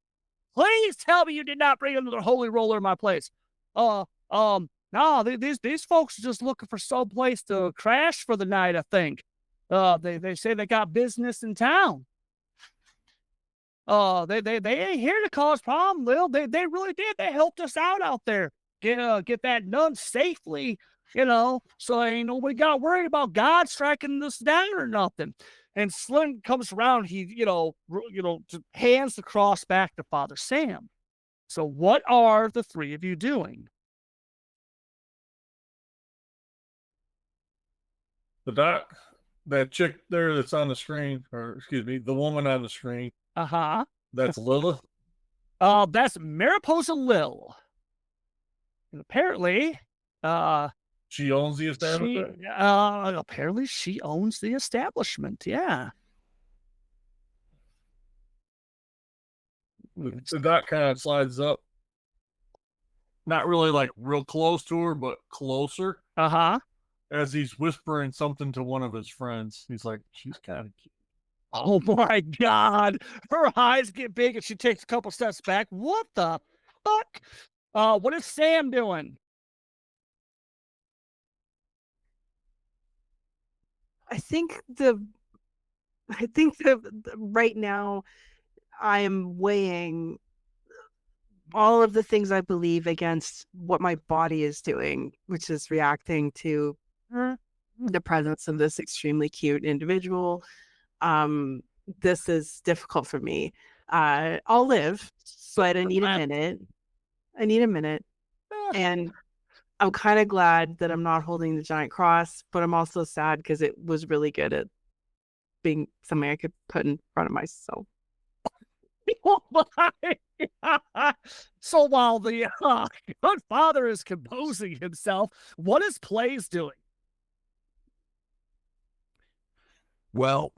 Please tell me you did not bring another holy roller in my place." No, these folks are just looking for some place to crash for the night, I think. They say they got business in town." They ain't here to cause problem, Lil. They really did. They helped us out there. Get that nun safely, so ain't nobody got worried about God striking us down or nothing. And Slim comes around, he, hands the cross back to Father Sam. "So what are the 3 of you doing?" The doc, that chick there that's on the screen, or excuse me, the woman on the screen, Uh-huh. that's Lilith. That's Mariposa Lil. And apparently, She owns the establishment. apparently she owns the establishment. Yeah. The doc kind of slides up, not really like real close to her, but closer. Uh-huh. As he's whispering something to one of his friends, he's like, "She's kind of cute." Oh my God. Her eyes get big and she takes a couple steps back. What the fuck? What is Sam doing? I think right now I'm weighing all of the things I believe against what my body is doing, which is reacting to the presence of this extremely cute individual. This is difficult for me. I'll live, but I need a minute. And I'm kind of glad that I'm not holding the giant cross, but I'm also sad because it was really good at being something I could put in front of myself. So while the good father is composing himself, what is Plays doing? Well,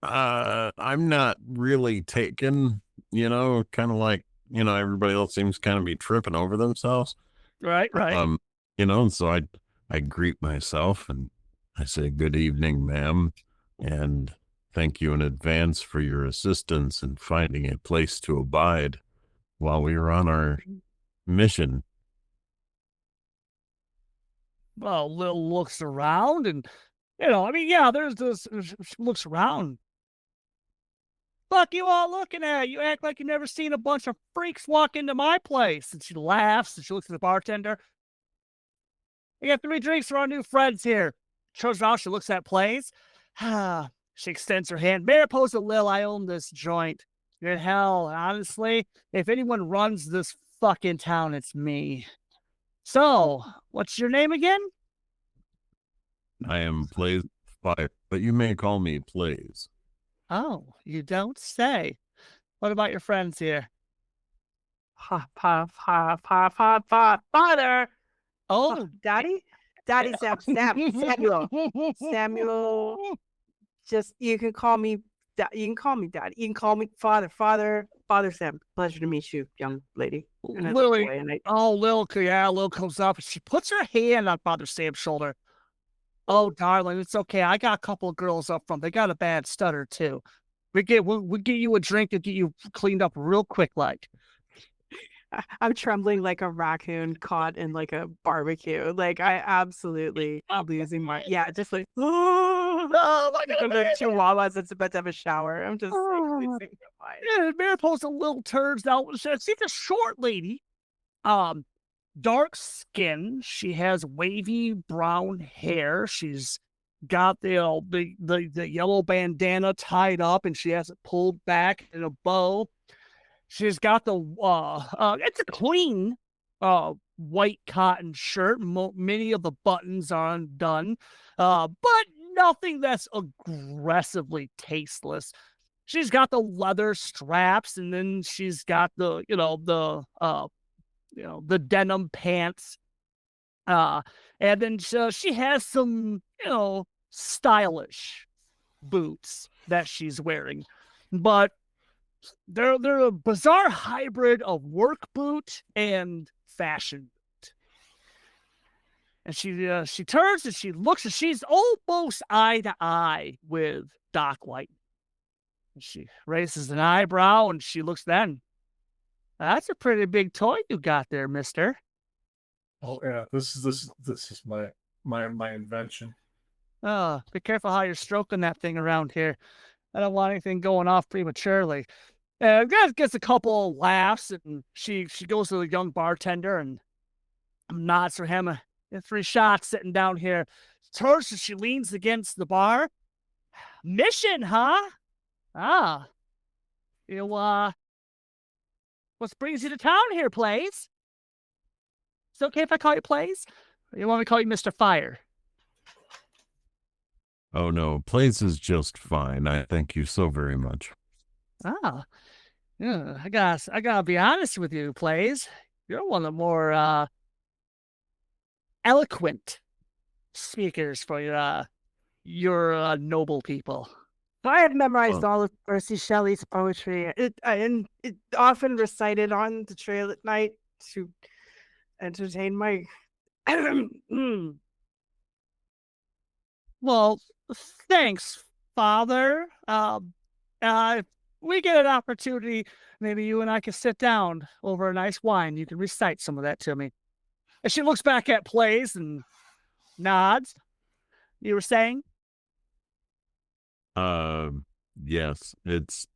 I'm not really taken, kind of like, everybody else seems kind of be tripping over themselves. Right. And so I greet myself and I say, "Good evening, ma'am, and thank you in advance for your assistance in finding a place to abide while we were on our mission." Well, Lil looks around and, there's this, she looks around. fuck you all looking at? You act like you never seen a bunch of freaks walk into my place. And she laughs and she looks at the bartender. I got 3 drinks for our new friends here. Turns around, she looks at Plays. She extends her hand. Mariposa Lil, I own this joint. Good hell, honestly, if anyone runs this fucking town, it's me. So, what's your name again? I am Plays Fire, but you may call me Plays. Oh, you don't say. What about your friends here? Father. Oh, Daddy? Daddy Samuel. Samuel. Just, you can call me Daddy. You can call me Daddy. You can call me Father. Father Sam. Pleasure to meet you, young lady. Lily. Lil comes up and she puts her hand on Father Sam's shoulder. Oh, darling, it's okay. I got a couple of girls up front. They got a bad stutter too. We'll get you a drink and get you cleaned up real quick, like. I'm trembling like a raccoon caught in like a barbecue. Like I absolutely losing my just like Oh my God. the chihuahuas that's about to have a shower. I'm just like, losing my mind. Yeah, Mariposa Lil turns out. She's a short lady. Dark skin. She has wavy brown hair. She's got the yellow bandana tied up and she has it pulled back in a bow. She's got the it's a clean white cotton shirt. Many of the buttons are undone, but nothing that's aggressively tasteless. She's got the leather straps, and then she's got the the denim pants, and then she has some stylish boots that she's wearing, but they're a bizarre hybrid of work boot and fashion boot. And she turns and she looks and she's almost eye to eye with Doc White. And she raises an eyebrow and she looks then. That's a pretty big toy you got there, mister. Oh yeah, this is my invention. Oh, be careful how you're stroking that thing around here. I don't want anything going off prematurely. Gets a couple of laughs, and she goes to the young bartender and nods for him. 3 shots sitting down here. Turns and she leans against the bar. Mission, huh? You what brings you to town here, Plays? Is it okay if I call you Plays? Or you want me to call you Mr. Fire? Oh no, Plays is just fine. I thank you so very much. Yeah, I gotta be honest with you, Plays. You're one of the more eloquent speakers for your noble people. I have memorized all of Percy Shelley's poetry. It often recited on the trail at night to entertain my. Well, thanks, Father. If we get an opportunity, maybe you and I can sit down over a nice wine. You can recite some of that to me. And she looks back at Plays and nods. You were saying? Yes, it's,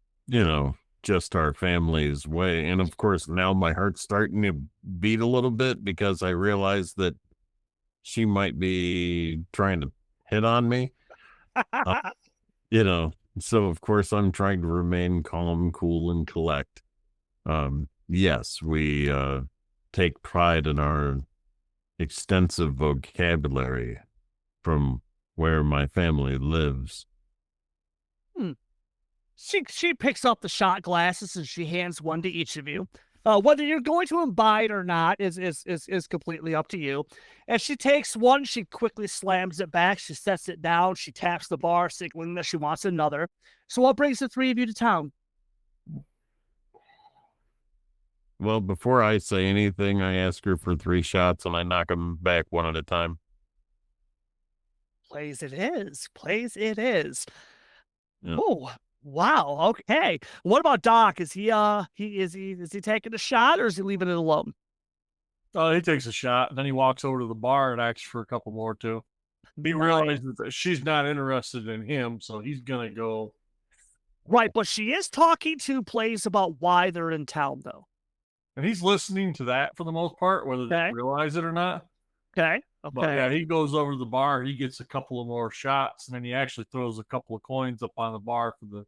just our family's way. And of course, now my heart's starting to beat a little bit because I realize that she might be trying to hit on me. So of course I'm trying to remain calm, cool, and collect. Yes, we take pride in our extensive vocabulary from where my family lives. She picks up the shot glasses and she hands one to each of you. Whether you're going to imbibe or not is completely up to you. And she takes one, she quickly slams it back, she sets it down, she taps the bar, signaling that she wants another. So what brings the 3 of you to town? Well, before I say anything, I ask her for 3 shots and I knock them back one at a time. Plays it is. Plays it is. Yeah. Oh, wow. Okay. What about Doc? Is he taking a shot or is he leaving it alone? Oh, he takes a shot, and then he walks over to the bar and asks for a couple more too. He realizes that she's not interested in him, so he's gonna go Right, but she is talking to Plays about why they're in town, though. And he's listening to that for the most part, whether Okay. they realize it or not. Okay. But yeah, he goes over to the bar, he gets a couple of more shots, and then he actually throws a couple of coins up on the bar for the.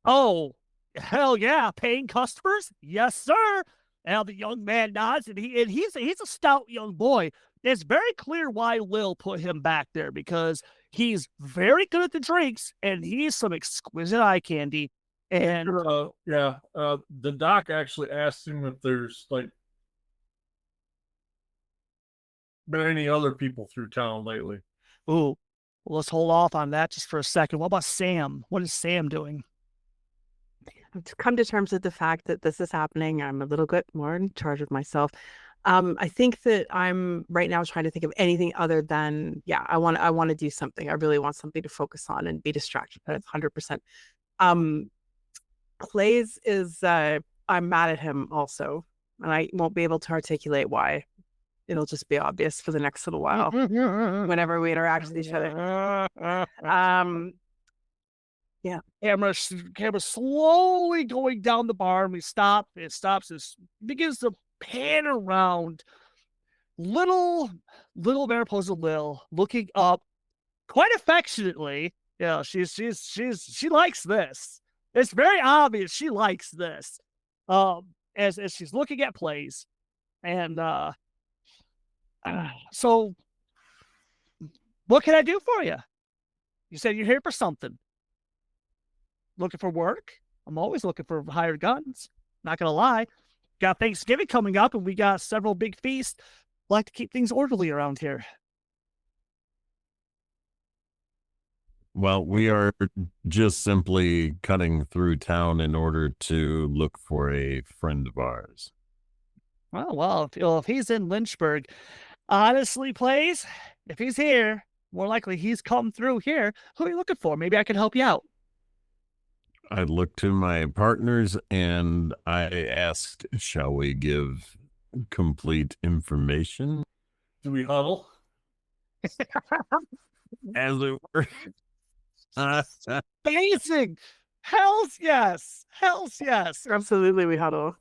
Oh, hell yeah. Paying customers? Yes, sir. And the young man nods, and he's a stout young boy. It's very clear why Lil put him back there, because he's very good at the drinks and he's some exquisite eye candy. And the doc actually asked him if there's like been any other people through town lately. ooh, well, let's hold off on that just for a second. What about Sam? What is Sam doing? I've come to terms with the fact that this is happening. I'm a little bit more in charge of myself. I think that I'm right now trying to think of anything other than, I want to do something. I really want something to focus on and be distracted with 100%. Plays is, I'm mad at him also, and I won't be able to articulate why. It'll just be obvious for the next little while whenever we interact with each other. Camera slowly going down the bar, and we stop. It stops. It begins to pan around. Little Mariposa Lil looking up quite affectionately. Yeah, she likes this. It's very obvious she likes this. As she's looking at Plays, and so what can I do for you? You said you're here for something. Looking for work? I'm always looking for hired guns. Not gonna lie. Got Thanksgiving coming up, and we got several big feasts. Like to keep things orderly around here. Well, we are just simply cutting through town in order to look for a friend of ours. Well, if he's in Lynchburg, honestly, Plays, if he's here, more likely he's come through here. Who are you looking for? Maybe I can help you out. I looked to my partners and I asked, shall we give complete information? Do we huddle? As it were. Amazing. Hells yes. Absolutely, we huddle.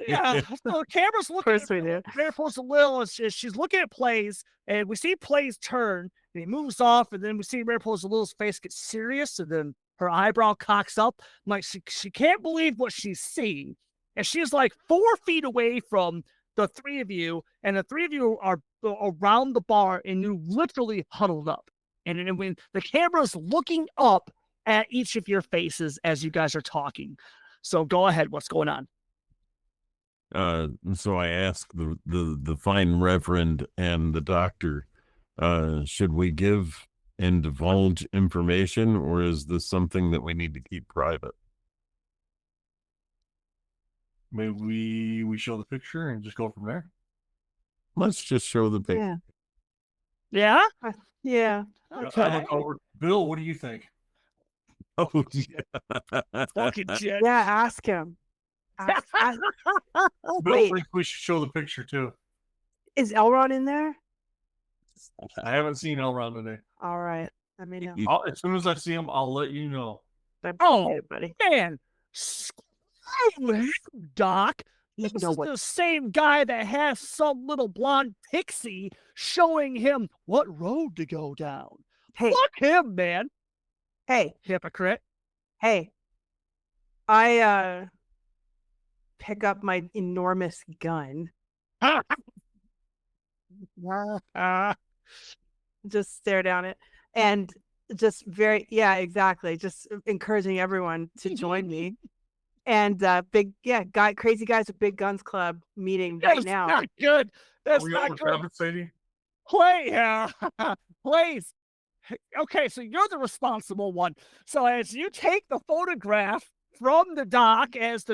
Yeah. So the camera's Of looking course we do. Mariposa Lil as she's looking at Plays, and we see Plays turn, and he moves off, and then we see Mariposa Lil's face get serious, and then her eyebrow cocks up. Like she can't believe what she's seeing. And she's like 4 feet away from the three of you, and the three of you are around the bar, and you literally huddled up. And then when the camera's looking up at each of your faces as you guys are talking. So go ahead. What's going on? So I asked the fine reverend and the doctor, should we give and divulge information, or is this something that we need to keep private? Maybe we show the picture and just go from there. Let's just show the picture. Yeah? Yeah. Okay. I look over. Bill, what do you think? Oh, yeah. Fucking shit. Yeah, ask him. Ask- Bill Wait. thinks we should show the picture too. Is Elrond in there? I haven't seen Elrond today. All right. Let me know. As soon as I see him, I'll let you know. Oh, Hey, buddy. man. Doc. You This know is what? the same guy that has some little blonde pixie showing him what road to go down. Hey, Fuck him, man. hey, Hypocrite. hey. I pick up my enormous gun, just stare down it, and just exactly. Just encouraging everyone to join me. And crazy guys with big guns club meeting right That's now. not good. That's Are we not good. overcompensating? Please. Okay, so you're the responsible one. So as you take the photograph from the dock, as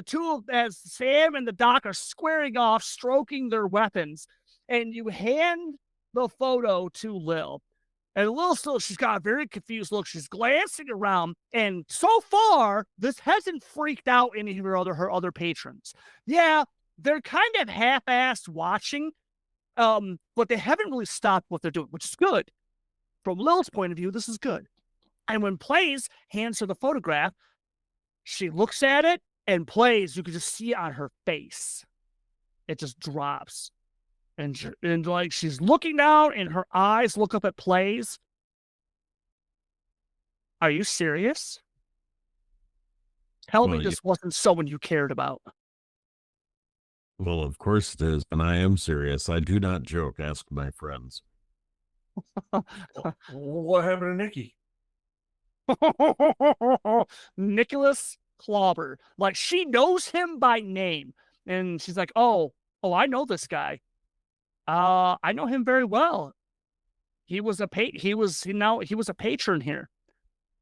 Sam and the doc are squaring off, stroking their weapons, and you hand the photo to Lil. And Lil she's got a very confused look. She's glancing around, and so far, this hasn't freaked out any of her other patrons. Yeah, they're kind of half-assed watching, but they haven't really stopped what they're doing, which is good. From Lil's point of view, this is good. And when Plays hands her the photograph, she looks at it, and Plays, you can just see it on her face. It just drops. And like she's looking down, and her eyes look up at Plays. Are you serious? Tell me Well, this wasn't someone you cared about. Well, of course it is, and I am serious. I do not joke. Ask my friends. What happened to Nikki? Nicholas Clobber. Like, she knows him by name. And she's like, oh, I know this guy. I know him very well. He was a patron here.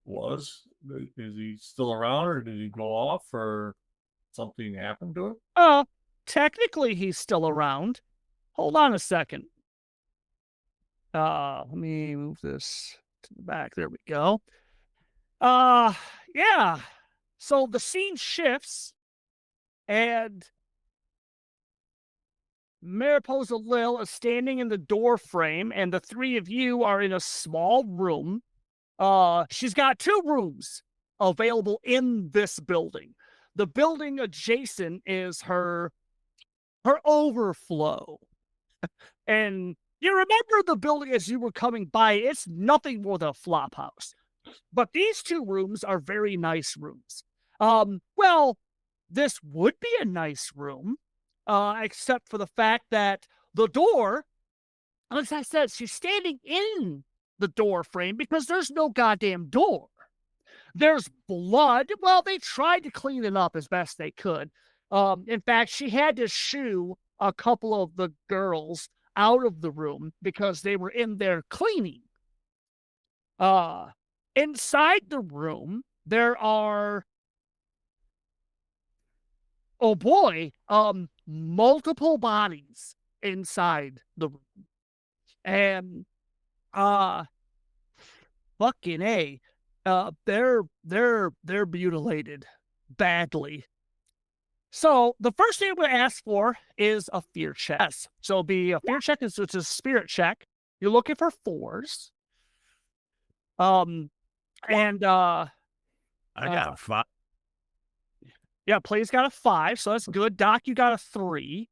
Was? Is he still around, or did he go off, or something happened to him? Technically he's still around. Hold on a second. Let me move this to the back. There we go. Yeah. So the scene shifts, and Mariposa Lil is standing in the door frame, and the three of you are in a small room. She's got 2 rooms available in this building. The building adjacent is her overflow. And you remember the building as you were coming by, it's nothing more than a flop house. But these 2 rooms are very nice rooms. Well, this would be a nice room, except for the fact that the door, as I said, she's standing in the door frame because there's no goddamn door. There's blood. Well, they tried to clean it up as best they could. In fact, she had to shoo a couple of the girls out of the room because they were in there cleaning. Inside the room, there are, oh boy, multiple bodies inside the room. And, fucking A, they're mutilated badly. So the first thing I'm going to ask for is a fear check. Yes. So it'll be a fear check. It's a spirit check. You're looking for 4s. And I got 5. yeah, Play's got a 5, so that's good. Doc, you got a 3.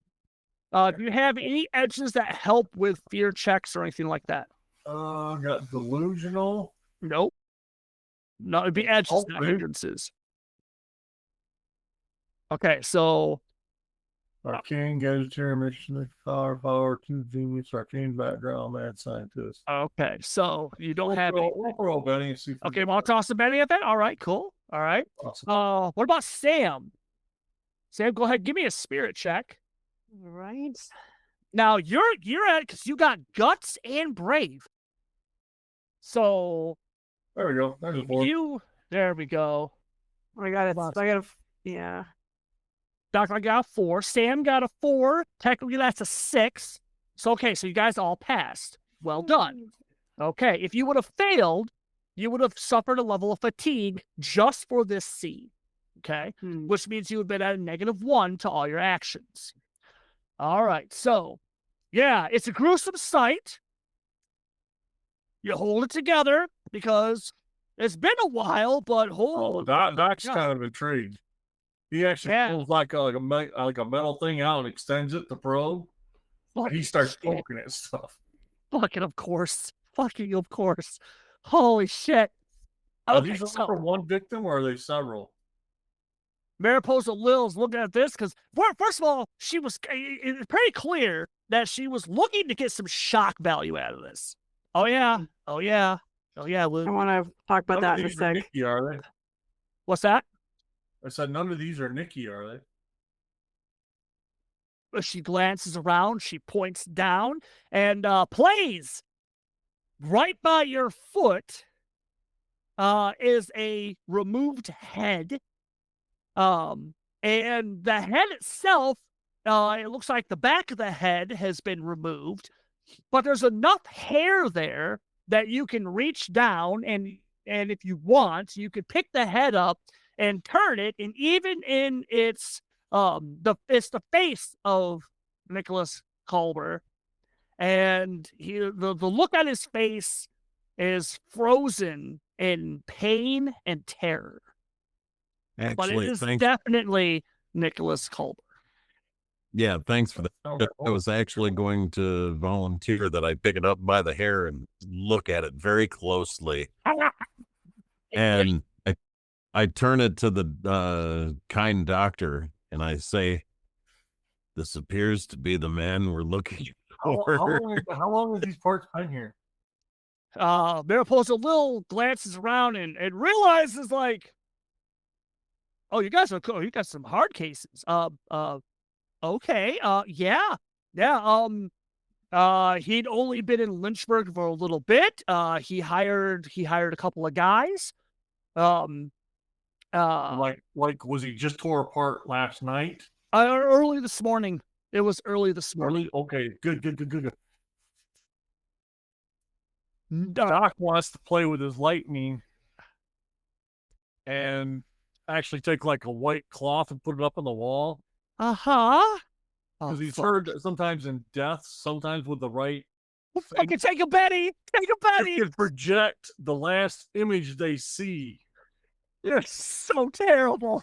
Do you have any edges that help with fear checks or anything like that? Got delusional. Nope. No, it'd be edges, not Okay. hindrances. Okay, so Arcane, gadgetary, mission, power, 2 genius, arcane background, mad scientist. okay, so you don't have any. We'll roll Benny and see if we Okay, get well, I'll toss a Benny at that. All right, cool. All right. awesome. What about Sam? Sam, go ahead, give me a spirit check. Right. Now you're at it because you got guts and brave. So There we go. There's a 4. there we go. I got it. Lots. Yeah. Doc, I got a 4. Sam got a 4. Technically, that's a 6. So okay, so you guys all passed. Well done. Okay, if you would have failed, you would have suffered a level of fatigue just for this scene. Okay, which means you would have been at a -1 to all your actions. All right, so yeah, it's a gruesome sight. You hold it together because it's been a while, but Doc's yeah. kind of intrigued. He actually pulls like a metal thing out and extends it to probe. He starts poking at stuff. Fucking of course. Holy shit. Are Okay, these so for one victim, or are they several? Mariposa Lil's looking at this because, first of all, it's pretty clear that she was looking to get some shock value out of this. Oh, yeah. Luke. I want to talk about that in a These are sec. Nikki, are they? What's that? I said none of these are Nikki, are they? She glances around, she points down, and Plays right by your foot is a removed head. And the head itself, it looks like the back of the head has been removed, but there's enough hair there that you can reach down and if you want, you could pick the head up and turn it, and even in it's the face of Nicholas Culber, and the look on his face is frozen in pain and terror. But it Actually, is thanks. definitely Nicholas Culber. Yeah, thanks for that. I was actually going to volunteer that I pick it up by the hair and look at it very closely. And I turn it to the kind doctor and I say, "This appears to be the man we're looking for." How long has these parts been here? Mariposa Lil glances around and realizes, like, oh, you guys are cool. You got some hard cases. Okay. Yeah. He'd only been in Lynchburg for a little bit. He hired a couple of guys. Like was he just tore apart last night? Early this morning. It was early this morning. Okay, good. Doc wants to play with his lightning and actually take like a white cloth and put it up on the wall. Uh-huh. Because he's heard that sometimes in death, sometimes with the right fucking take a Betty. Take a Betty. You can project the last image they see. They're so terrible.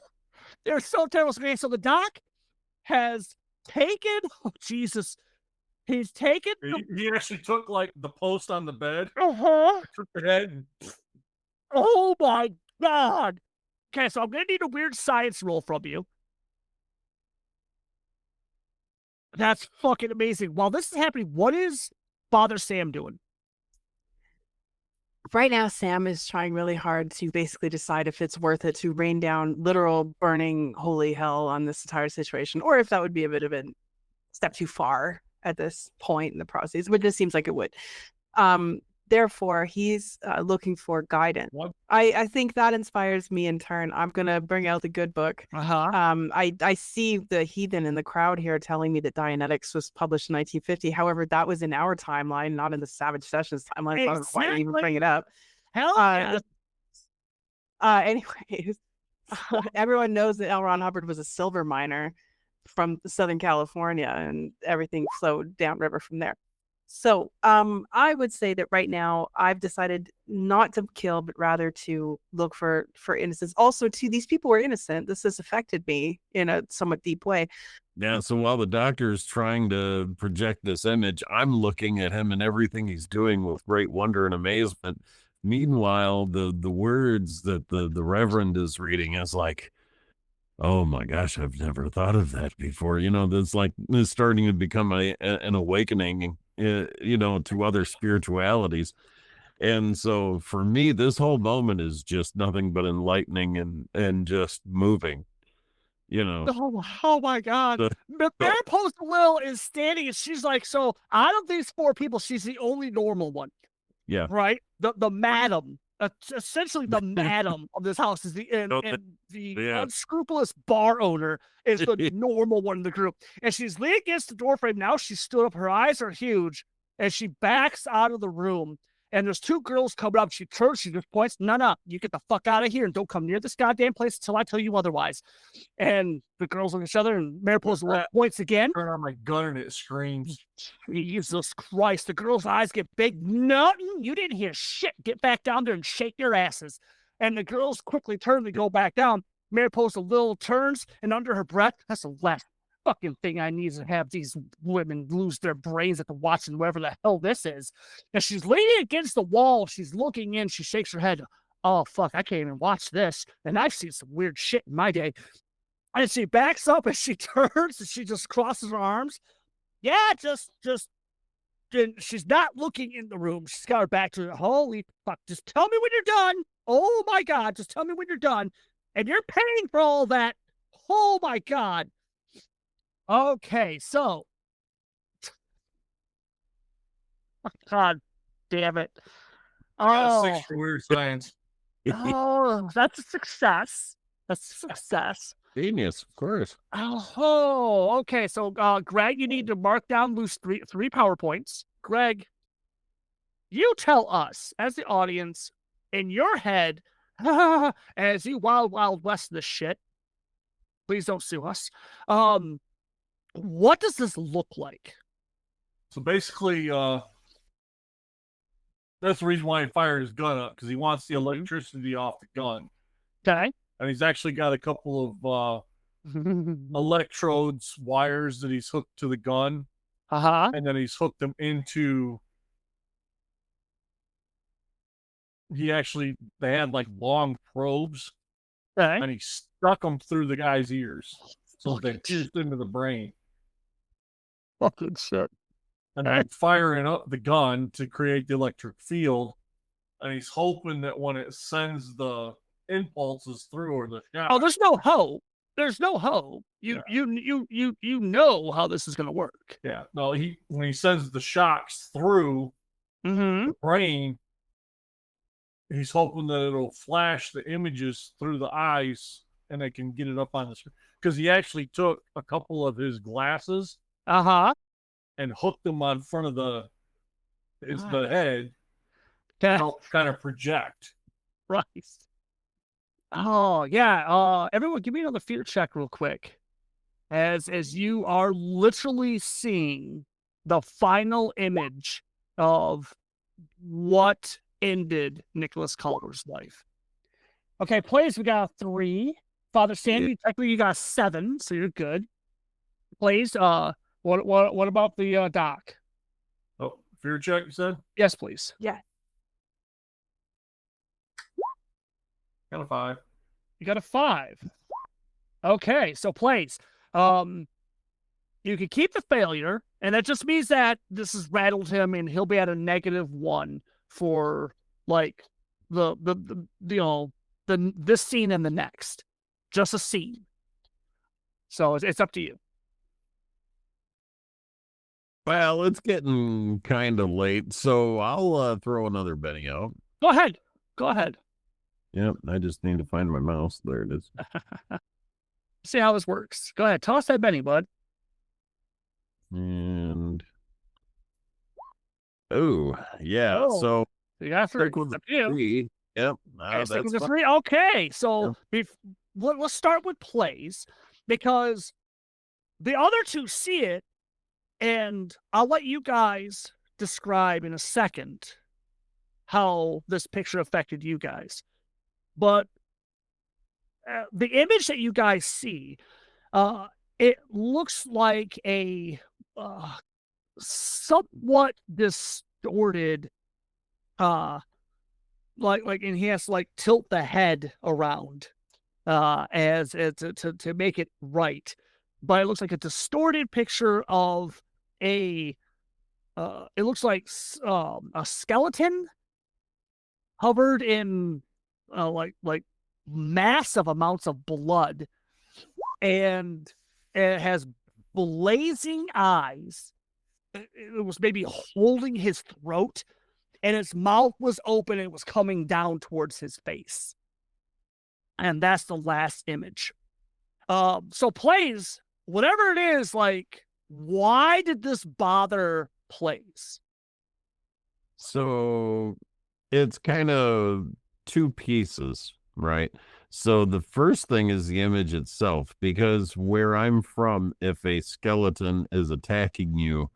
They're so terrible. Okay, so the doc has taken, oh Jesus, he's taken. He actually took like the post on the bed. Took the head and... Oh my God. Okay, so I'm gonna need a weird science roll from you. That's fucking amazing. While this is happening, what is Father Sam doing? Right now, Sam is trying really hard to basically decide if it's worth it to rain down literal burning holy hell on this entire situation, or if that would be a bit of a step too far at this point in the process, which it seems like it would. Therefore, he's looking for guidance. I think that inspires me in turn. I'm going to bring out the good book. I see the heathen in the crowd here telling me that Dianetics was published in 1950. However, that was in our timeline, not in the Savage Sessions timeline. Exactly. So why didn't even bring it up? Hell yeah. Anyways, everyone knows that L. Ron Hubbard was a silver miner from Southern California, and everything flowed downriver from there. So I would say that right now I've decided not to kill, but rather to look for innocence. Also, too, these people were innocent. This has affected me in a somewhat deep way. Yeah, so while the doctor's trying to project this image, I'm looking at him and everything he's doing with great wonder and amazement. Meanwhile, the words that the Reverend is reading is like, oh my gosh, I've never thought of that before. You know, there's starting to become an awakening, you know, to other spiritualities. And so for me, this whole moment is just nothing but enlightening and just moving, you know. Oh my God. Mariposa Lil is standing and she's like, so out of these four people, she's the only normal one. Yeah. Right? The madam. Essentially the madam of this house is the unscrupulous bar owner is the normal one in the group, and she's leaning against the door frame. Now she stood up, her eyes are huge, and she backs out of the room, and there's two girls coming up. She turns, she just points, no, you get the fuck out of here and don't come near this goddamn place until I tell you otherwise. And the girls look at each other, and Mariposa points again. Turn on my gun and it screams. Jesus Christ, the girls' eyes get big. Nothing, you didn't hear shit. Get back down there and shake your asses. And the girls quickly turn to go back down. Mariposa Lil turns, and under her breath, that's the last fucking thing I need to have these women lose their brains at the watching whatever the hell this is. And she's leaning against the wall. She's looking in. She shakes her head. Oh, fuck, I can't even watch this. And I've seen some weird shit in my day. And she backs up and she turns and she just crosses her arms. Yeah, just she's not looking in the room. She's got her back to her. Holy fuck, just tell me when you're done. Oh my God, just tell me when you're done. And you're paying for all that. Oh my God. Okay, so. God damn it. Oh, 6 for weird science. Oh, that's a success. That's a success. Genius, of course. Oh, okay. So, Greg, you need to mark down loose three PowerPoints. Greg, you tell us as the audience in your head, as you wild west this shit. Please don't sue us. What does this look like? So basically, That's the reason why he fired his gun up, because he wants the electricity off the gun. Okay. And he's actually got a couple of electrodes, wires that he's hooked to the gun, Uh-huh. and then he's hooked them into. They had like long probes, Okay. and he stuck them through the guy's ears, so they pierced into the brain. Fucking shit. And then firing up the gun to create the electric field, and he's hoping that when it sends the impulses through or the shock. Oh, there's no hope. There's no hope. You know how this is gonna work. Yeah. No, when he sends the shocks through Mm-hmm. the brain, he's hoping that it'll flash the images through the eyes and they can get it up on the screen. Because he actually took a couple of his glasses Uh-huh. and hooked them on front of the Nice. head to Okay. help kind of project. Christ. Oh, yeah. Everyone give me another fear check real quick. As you are literally seeing the final image of what ended Nicholas Culver's life. Okay, plays, we got 3. Father Sam, technically you got 7, so you're good. Plays, what about the doc? Oh, fear check, you said? Yes, please. Got a 5. You got a 5. Okay, so plays. You can keep the failure, and that just means that this has rattled him, and he'll be at a -1 for like this scene and the next, just a scene. So it's up to you. Well, it's getting kind of late, so I'll throw another Benny out. Go ahead. Go ahead. Yep, I just need to find my mouse. There it is. See how this works. Go ahead. Toss that Benny, bud. And yeah. Oh, So you got 3. stick with It's up to you. 3. Yep. Okay, stick That's with the fine. 3. Okay, so let's start with plays, because the other 2 see it, and I'll let you guys describe in a second how this picture affected you guys. But the image that you guys see, it looks like a somewhat distorted, and he has to like tilt the head around as to make it right. But it looks like a distorted picture of it looks like a skeleton covered in like massive amounts of blood, and it has blazing eyes. It was maybe holding his throat, and his mouth was open and it was coming down towards his face. And that's the last image. So plays, whatever it is, like, why did this bother plays? So it's kind of 2 pieces, right? So the first thing is the image itself, because where I'm from, if a skeleton is attacking you,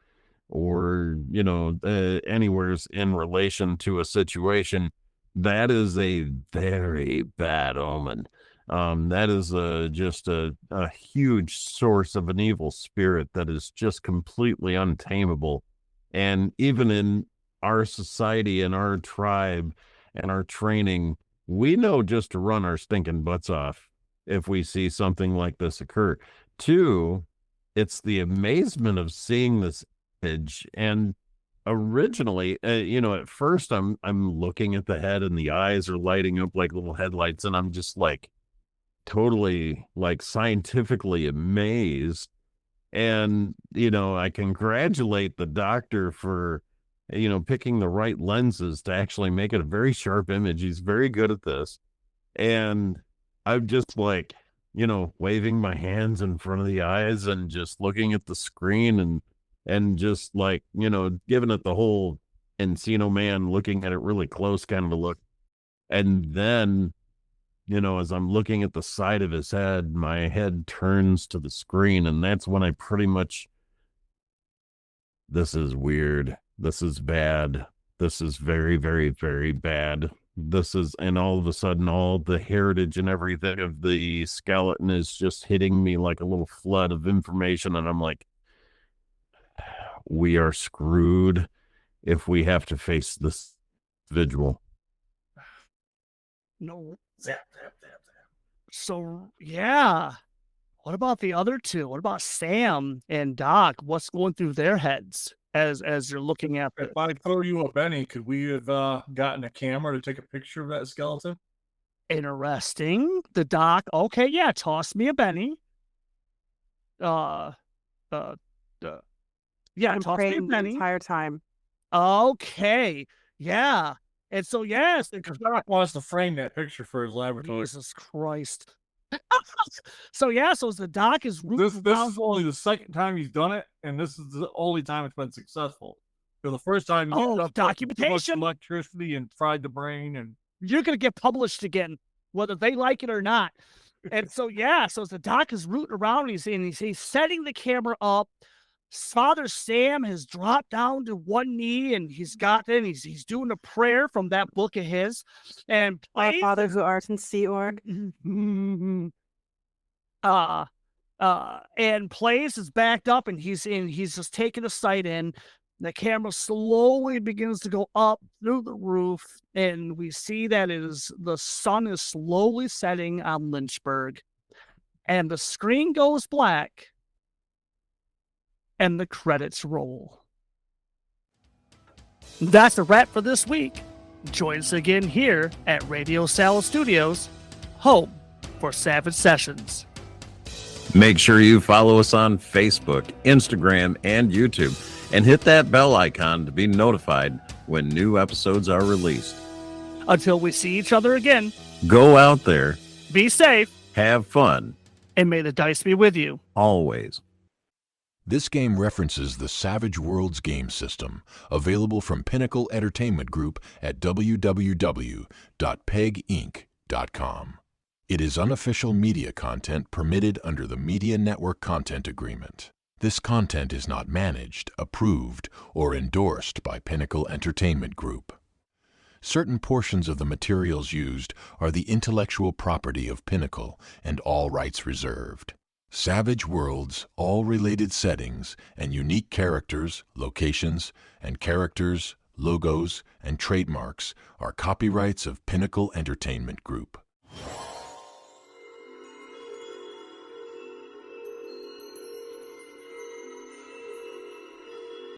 or anywhere's in relation to a situation, that is a very bad omen. That is just a huge source of an evil spirit that is just completely untamable. And even in our society and our tribe and our training, we know just to run our stinking butts off if we see something like this occur. 2, it's the amazement of seeing this image. And originally, at first I'm looking at the head and the eyes are lighting up like little headlights, and I'm just like totally like scientifically amazed. And I congratulate the doctor for picking the right lenses to actually make it a very sharp image. He's very good at this. And I'm just like waving my hands in front of the eyes and just looking at the screen and just like giving it the whole Encino Man, looking at it really close kind of a look. And then as I'm looking at the side of his head, my head turns to the screen, and that's when I pretty much, this is weird. This is bad. this is very, very, very bad. This is, and all of a sudden, all the heritage and everything of the skeleton is just hitting me like a little flood of information. And I'm like, we are screwed if we have to face this vigil. No. So, yeah. What about the other two? What about Sam and Doc? What's going through their heads as you're looking at If I throw you a Benny, could we have gotten a camera to take a picture of that skeleton? Interesting. The Doc. Okay, yeah. Toss me a Benny. Yeah. I'm Toss me a praying the Benny. entire time. Okay. Yeah. And so, yes. Because Doc wants to frame that picture for his laboratory. Jesus Christ. So, yeah. So the Doc is This is only the second time he's done it, and this is the only time it's been successful. So the first time, he used up too much documentation. electricity and fried the brain, and You're going to get published again, whether they like it or not. And so, yeah. So the Doc is rooting around. He's setting the camera up. Father Sam has dropped down to one knee, and he's doing a prayer from that book of his. And Our Father who art in Sea Org. And Plays is backed up, and he's just taking a sight in. The camera slowly begins to go up through the roof, and we see that the sun is slowly setting on Lynchburg, and the screen goes black, and the credits roll. That's a wrap for this week. Join us again here at Radio Salad Studios, home for Savage Sessions. Make sure you follow us on Facebook, Instagram, and YouTube, and hit that bell icon to be notified when new episodes are released. Until we see each other again, Go out there, be safe, have fun, and may the dice be with you. always. This game references the Savage Worlds game system, available from Pinnacle Entertainment Group at www.peginc.com. It is unofficial media content permitted under the Media Network Content Agreement. This content is not managed, approved, or endorsed by Pinnacle Entertainment Group. Certain portions of the materials used are the intellectual property of Pinnacle and all rights reserved. Savage Worlds, all related settings, and unique characters, locations, and characters, logos, and trademarks are copyrights of Pinnacle Entertainment Group.